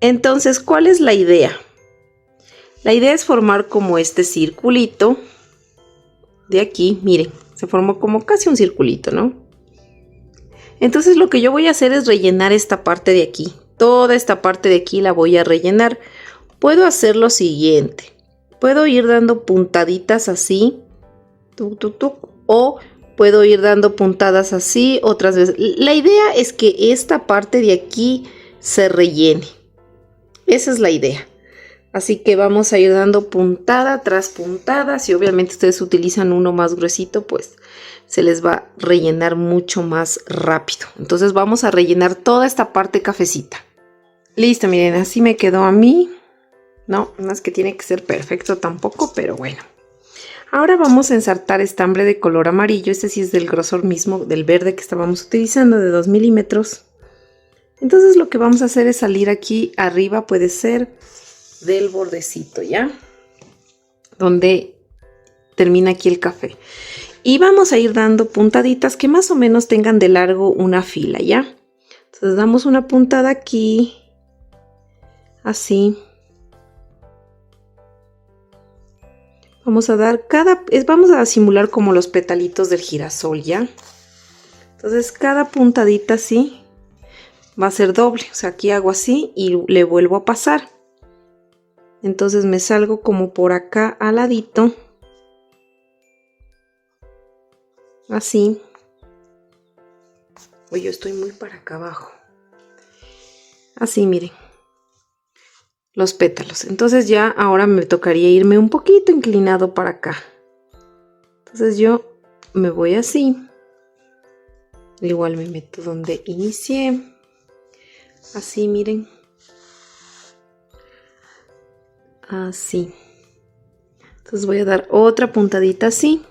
Entonces, ¿cuál es la idea? La idea es formar como este circulito de aquí. Miren, se formó como casi un circulito, ¿no? Entonces lo que yo voy a hacer es rellenar esta parte de aquí. Toda esta parte de aquí la voy a rellenar. Puedo hacer lo siguiente. Puedo ir dando puntaditas así, o puedo ir dando puntadas así otras veces. La idea es que esta parte de aquí se rellene. Esa es la idea. Así que vamos a ir dando puntada tras puntada. Si obviamente ustedes utilizan uno más gruesito, pues se les va a rellenar mucho más rápido. Entonces vamos a rellenar toda esta parte cafecita. Listo, miren, así me quedó a mí. No es que tiene que ser perfecto tampoco, pero bueno. Ahora vamos a ensartar estambre de color amarillo. Este sí es del grosor mismo del verde que estábamos utilizando, de 2 milímetros. Entonces lo que vamos a hacer es salir aquí arriba, puede ser del bordecito, ¿ya? Donde termina aquí el café. Y vamos a ir dando puntaditas que más o menos tengan de largo una fila, ¿ya? Entonces damos una puntada aquí, así. Vamos a dar vamos a simular como los petalitos del girasol, ¿ya? Entonces cada puntadita así va a ser doble. O sea, aquí hago así y le vuelvo a pasar. Entonces me salgo como por acá al ladito. Así. Uy, yo estoy muy para acá abajo. Así, miren. Los pétalos. Entonces ya ahora me tocaría irme un poquito inclinado para acá. Entonces yo me voy así. Igual me meto donde inicié. Así, miren. Así. Entonces voy a dar otra puntadita así.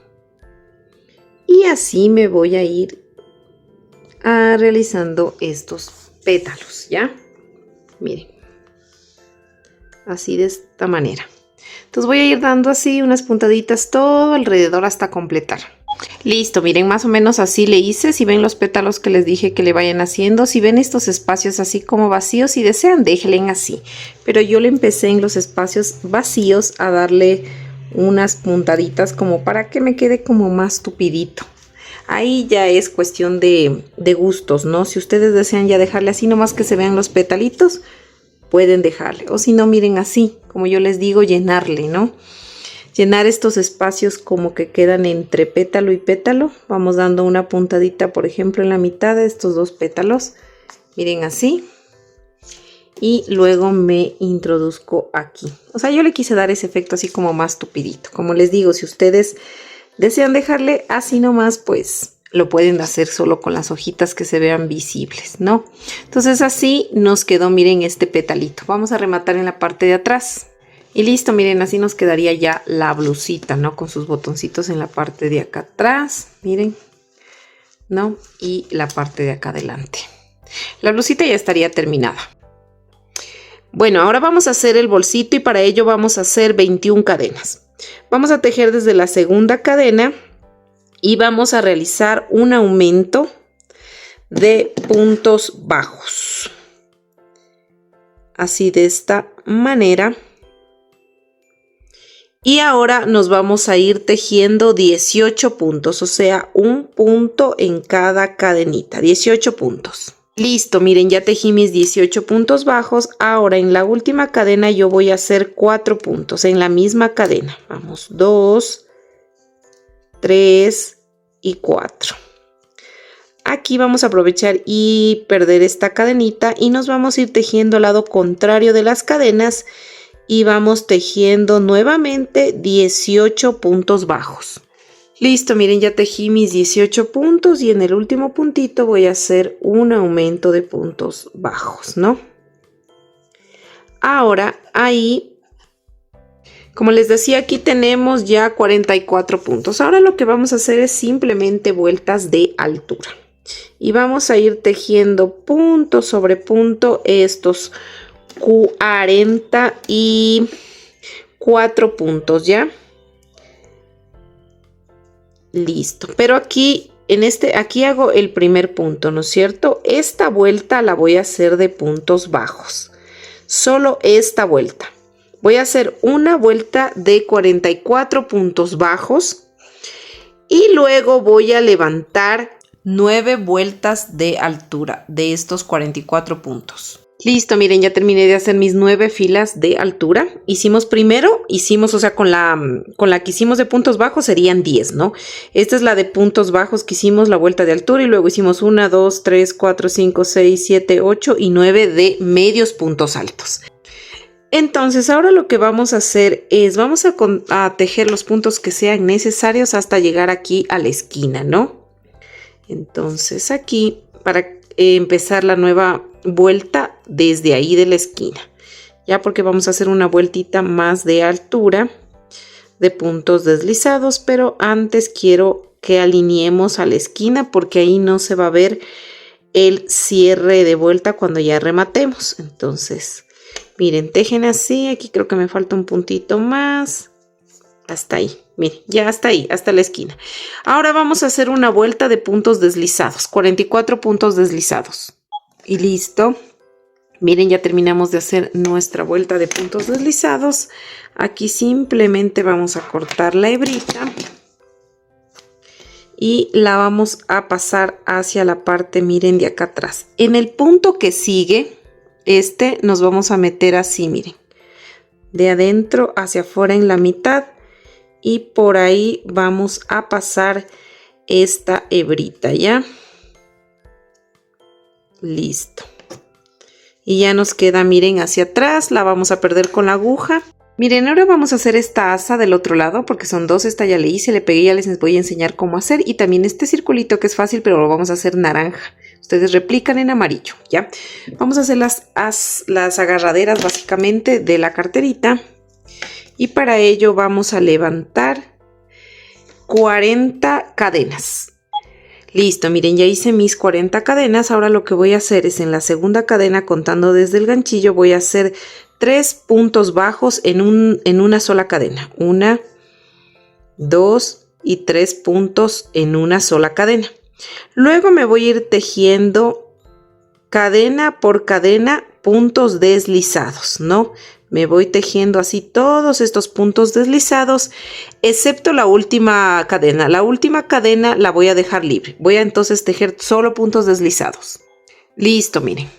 Y así me voy a ir realizando estos pétalos, ¿ya? Miren. Así de esta manera. Entonces voy a ir dando así unas puntaditas todo alrededor hasta completar. Listo, miren, más o menos así le hice. Si ven los pétalos que les dije que le vayan haciendo, si ven estos espacios así como vacíos, si desean, déjenle así. Pero yo le empecé en los espacios vacíos a darle unas puntaditas como para que me quede como más tupidito. Ahí ya es cuestión de gustos, ¿no? Si ustedes desean ya dejarle así nomás que se vean los petalitos, pueden dejarle. O si no, miren así, como yo les digo, llenarle, ¿no? Llenar estos espacios como que quedan entre pétalo y pétalo. Vamos dando una puntadita, por ejemplo, en la mitad de estos dos pétalos. Miren así. Y luego me introduzco aquí. O sea, yo le quise dar ese efecto así como más tupidito. Como les digo, si ustedes desean dejarle así nomás, pues lo pueden hacer solo con las hojitas que se vean visibles, ¿no? Entonces así nos quedó, miren, este petalito. Vamos a rematar en la parte de atrás. Y listo, miren, así nos quedaría ya la blusita, ¿no? Con sus botoncitos en la parte de acá atrás, miren, ¿no? Y la parte de acá adelante. La blusita ya estaría terminada. Bueno, ahora vamos a hacer el bolsito y para ello vamos a hacer 21 cadenas. Vamos a tejer desde la segunda cadena y vamos a realizar un aumento de puntos bajos. Así de esta manera. Y ahora nos vamos a ir tejiendo 18 puntos, o sea, un punto en cada cadenita, 18 puntos. Listo, miren, ya tejí mis 18 puntos bajos. Ahora en la última cadena yo voy a hacer 4 puntos en la misma cadena. Vamos, 2, 3 y 4. Aquí vamos a aprovechar y perder esta cadenita y nos vamos a ir tejiendo al lado contrario de las cadenas y vamos tejiendo nuevamente 18 puntos bajos. Listo, miren, ya tejí mis 18 puntos y en el último puntito voy a hacer un aumento de puntos bajos, ¿no? Ahora ahí, como les decía, aquí tenemos ya 44 puntos. Ahora lo que vamos a hacer es simplemente vueltas de altura. Y vamos a ir tejiendo punto sobre punto estos 44 puntos, ¿ya? Listo, pero aquí aquí hago el primer punto, ¿no es cierto? Esta vuelta la voy a hacer de puntos bajos. Solo esta vuelta. Voy a hacer una vuelta de 44 puntos bajos y luego voy a levantar 9 vueltas de altura de estos 44 puntos. Listo, miren, ya terminé de hacer mis 9 filas de altura. Hicimos, o sea, con la que hicimos de puntos bajos serían 10, ¿no? Esta es la de puntos bajos que hicimos la vuelta de altura y luego hicimos 1, 2, 3, 4, 5, 6, 7, 8 y 9 de medios puntos altos. Entonces, ahora lo que vamos a hacer es, vamos a tejer los puntos que sean necesarios hasta llegar aquí a la esquina, ¿no? Entonces, aquí, para empezar la nueva vuelta desde ahí de la esquina, ya porque vamos a hacer una vueltita más de altura de puntos deslizados, pero antes quiero que alineemos a la esquina porque ahí no se va a ver el cierre de vuelta cuando ya rematemos. Entonces, miren, tejen así. Aquí creo que me falta un puntito más. Hasta ahí, miren, ya hasta ahí, hasta la esquina. Ahora vamos a hacer una vuelta de puntos deslizados, 44 puntos deslizados. Y listo. Miren, ya terminamos de hacer nuestra vuelta de puntos deslizados. Aquí simplemente vamos a cortar la hebrita y la vamos a pasar hacia la parte, miren, de acá atrás. En el punto que sigue, nos vamos a meter así, miren, de adentro hacia afuera en la mitad y por ahí vamos a pasar esta hebrita, ¿ya? Listo. Y ya nos queda, miren, hacia atrás, la vamos a perder con la aguja. Miren, ahora vamos a hacer esta asa del otro lado porque son dos. Esta ya le hice, le pegué, ya les voy a enseñar cómo hacer. Y también este circulito que es fácil, pero lo vamos a hacer naranja. Ustedes replican en amarillo, ¿ya? Vamos a hacer las agarraderas básicamente de la carterita. Y para ello vamos a levantar 40 cadenas. Listo, miren, ya hice mis 40 cadenas. Ahora lo que voy a hacer es en la segunda cadena, contando desde el ganchillo, voy a hacer 3 puntos bajos en una sola cadena. 1, 2 y 3 puntos en una sola cadena. Luego me voy a ir tejiendo cadena por cadena puntos deslizados, ¿no? Me voy tejiendo así todos estos puntos deslizados, excepto la última cadena. La última cadena la voy a dejar libre. Voy a entonces tejer solo puntos deslizados. Listo, miren.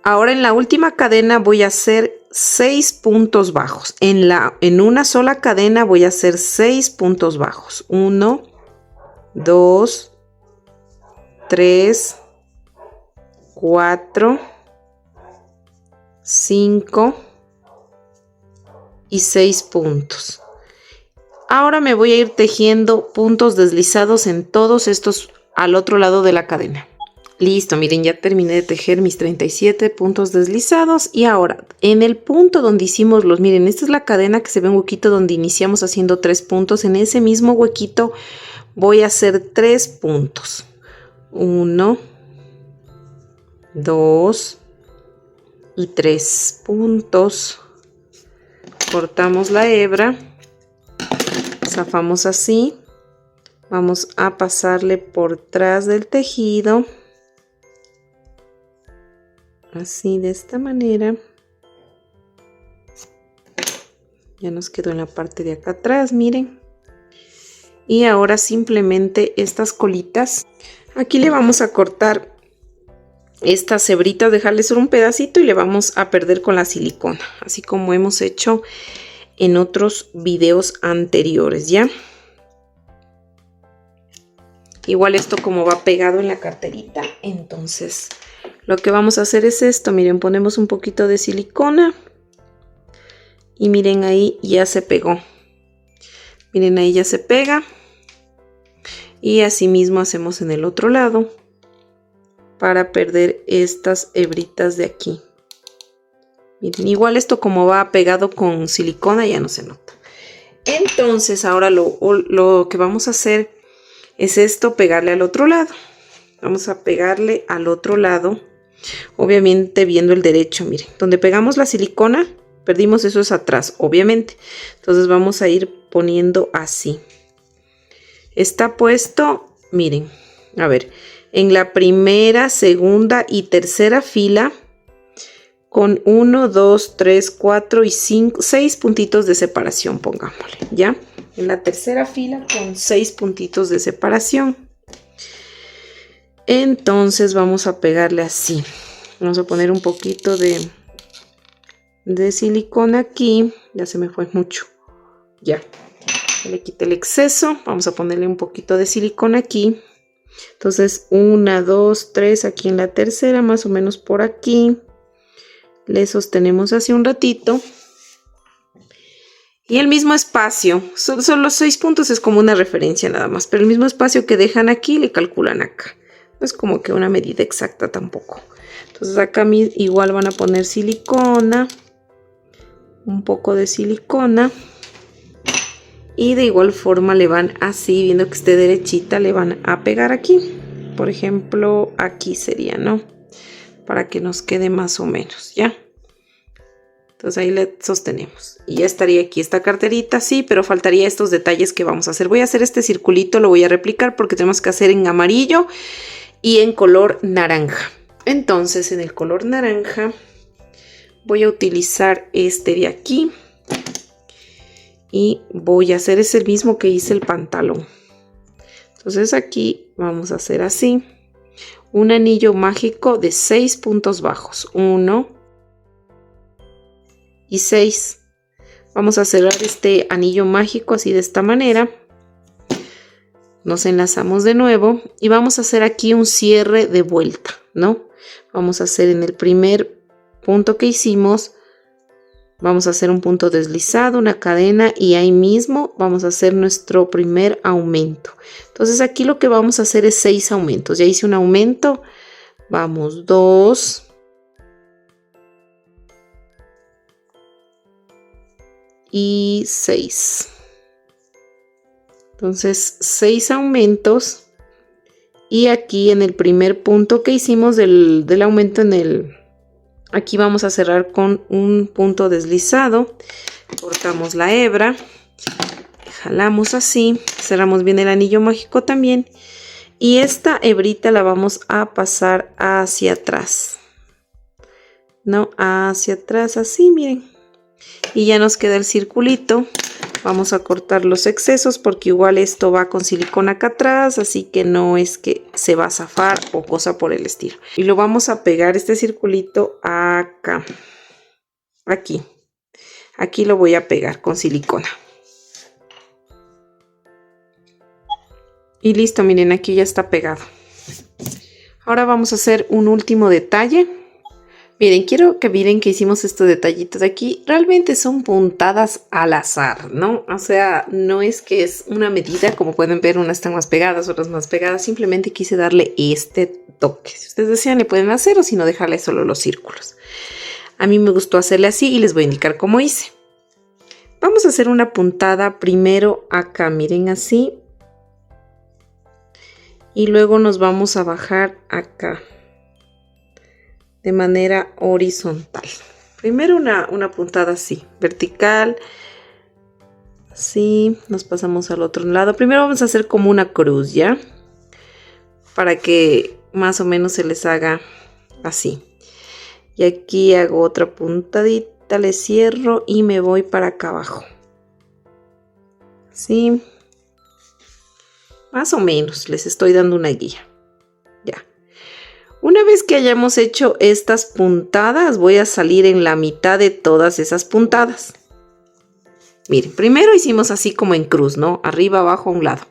Ahora en la última cadena voy a hacer 6 puntos bajos. En una sola cadena voy a hacer 6 puntos bajos. 1, 2, 3, 4, 5 y 6 puntos. Ahora me voy a ir tejiendo puntos deslizados en todos estos al otro lado de la cadena. Listo, miren, ya terminé de tejer mis 37 puntos deslizados y ahora en el punto donde hicimos miren, esta es la cadena que se ve un huequito donde iniciamos haciendo 3 puntos. En ese mismo huequito voy a hacer 3 puntos. 1, 2 y 3 puntos. Cortamos la hebra, zafamos así, vamos a pasarle por detrás del tejido. Así, de esta manera. Ya nos quedó en la parte de acá atrás, miren. Y ahora simplemente estas colitas. Aquí le vamos a cortar estas hebritas, dejarle solo un pedacito y le vamos a perder con la silicona. Así como hemos hecho en otros videos anteriores, ¿ya? Igual esto como va pegado en la carterita, entonces lo que vamos a hacer es esto, miren, ponemos un poquito de silicona y miren ahí ya se pegó. Miren ahí ya se pega y así mismo hacemos en el otro lado para perder estas hebritas de aquí. Miren, igual esto como va pegado con silicona ya no se nota. Entonces ahora lo que vamos a hacer es esto, pegarle al otro lado. Vamos a pegarle al otro lado, obviamente viendo el derecho, miren, donde pegamos la silicona, perdimos eso es atrás, obviamente. Entonces vamos a ir poniendo así. Está puesto, miren, a ver, en la primera, segunda y tercera fila, con 1, 2, 3, 4 y 5, 6 puntitos de separación, pongámosle, ¿ya? En la tercera fila con 6 puntitos de separación. Entonces vamos a pegarle así. Vamos a poner un poquito de silicona aquí. Ya se me fue mucho. Ya. Le quité el exceso. Vamos a ponerle un poquito de silicona aquí. Entonces 1, 2, 3 aquí en la tercera, más o menos por aquí. Le sostenemos así un ratito. Y el mismo espacio, son los 6 puntos, es como una referencia nada más, pero el mismo espacio que dejan aquí le calculan acá. No es como que una medida exacta tampoco. Entonces acá igual van a poner silicona, un poco de silicona. Y de igual forma le van así, viendo que esté derechita, le van a pegar aquí. Por ejemplo, aquí sería, ¿no? Para que nos quede más o menos, ¿ya? Entonces ahí le sostenemos y ya estaría aquí esta carterita, sí, pero faltaría estos detalles que vamos a hacer. Voy a hacer este circulito, lo voy a replicar porque tenemos que hacer en amarillo y en color naranja. Entonces en el color naranja voy a utilizar este de aquí y voy a hacer el mismo que hice el pantalón. Entonces aquí vamos a hacer así, un anillo mágico de 6 puntos bajos, 1 y 6. Vamos a cerrar este anillo mágico así de esta manera. Nos enlazamos de nuevo y vamos a hacer aquí un cierre de vuelta, ¿no? Vamos a hacer en el primer punto que hicimos, vamos a hacer un punto deslizado, una cadena y ahí mismo vamos a hacer nuestro primer aumento. Entonces aquí lo que vamos a hacer es 6 aumentos. Ya hice un aumento, vamos 2. Y 6. Entonces 6 aumentos y aquí en el primer punto que hicimos del aumento aquí vamos a cerrar con un punto deslizado. Cortamos la hebra, jalamos así, cerramos bien el anillo mágico también y esta hebrita la vamos a pasar hacia atrás, no, hacia atrás así, miren. Y ya nos queda el circulito. Vamos a cortar los excesos porque igual esto va con silicona acá atrás, así que no es que se va a zafar o cosa por el estilo. Y lo vamos a pegar este circulito acá, aquí. Aquí lo voy a pegar con silicona. Y listo, miren, aquí ya está pegado. Ahora vamos a hacer un último detalle. Miren, quiero que miren que hicimos estos detallitos de aquí. Realmente son puntadas al azar, ¿no? O sea, no es que es una medida, como pueden ver, unas están más pegadas, otras más pegadas. Simplemente quise darle este toque. Si ustedes desean, le pueden hacer o si no, dejarle solo los círculos. A mí me gustó hacerle así y les voy a indicar cómo hice. Vamos a hacer una puntada primero acá, miren así. Y luego nos vamos a bajar acá. De manera horizontal. Primero una puntada así, vertical. Así, nos pasamos al otro lado. Primero vamos a hacer como una cruz, ¿ya? Para que más o menos se les haga así. Y aquí hago otra puntadita, le cierro y me voy para acá abajo. Así. Más o menos, les estoy dando una guía. Ya. Una vez que hayamos hecho estas puntadas, voy a salir en la mitad de todas esas puntadas. Miren, primero hicimos así como en cruz, ¿no? Arriba, abajo, a un lado.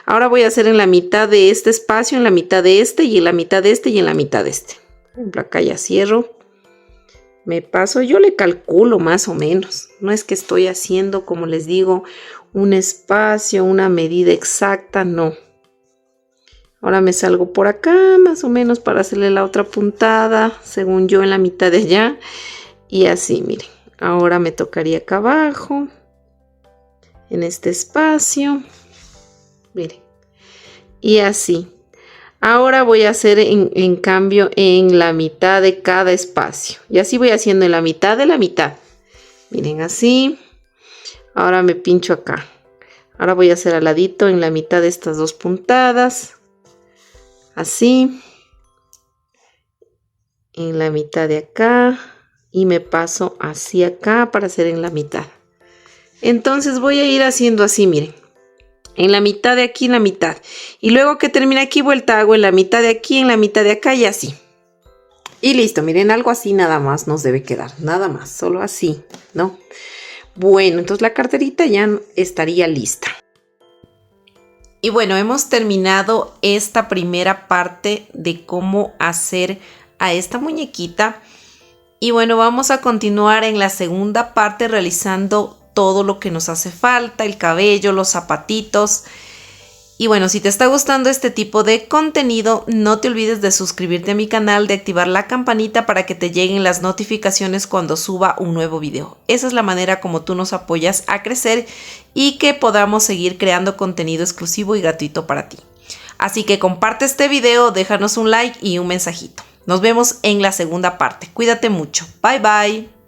Ahora voy a hacer en la mitad de este espacio, en la mitad de este, y en la mitad de este, y en la mitad de este. Por ejemplo, acá ya cierro. Me paso, yo le calculo más o menos. No es que estoy haciendo, como les digo, un espacio, una medida exacta, no. Ahora me salgo por acá, más o menos, para hacerle la otra puntada, según yo, en la mitad de allá. Y así, miren. Ahora me tocaría acá abajo, en este espacio. Miren. Y así. Ahora voy a hacer, en cambio, en la mitad de cada espacio. Y así voy haciendo en la mitad de la mitad. Miren, así. Ahora me pincho acá. Ahora voy a hacer al ladito, en la mitad de estas dos puntadas. Así, en la mitad de acá y me paso hacia acá para hacer en la mitad. Entonces voy a ir haciendo así, miren, en la mitad de aquí, en la mitad. Y luego que termine aquí, vuelta hago en la mitad de aquí, en la mitad de acá y así. Y listo, miren, algo así nada más nos debe quedar, nada más, solo así, ¿no? Bueno, entonces la carterita ya estaría lista. Y bueno, hemos terminado esta primera parte de cómo hacer a esta muñequita. Y bueno, vamos a continuar en la segunda parte realizando todo lo que nos hace falta, el cabello, los zapatitos. Y bueno, si te está gustando este tipo de contenido, no te olvides de suscribirte a mi canal, de activar la campanita para que te lleguen las notificaciones cuando suba un nuevo video. Esa es la manera como tú nos apoyas a crecer y que podamos seguir creando contenido exclusivo y gratuito para ti. Así que comparte este video, déjanos un like y un mensajito. Nos vemos en la segunda parte. Cuídate mucho. Bye bye.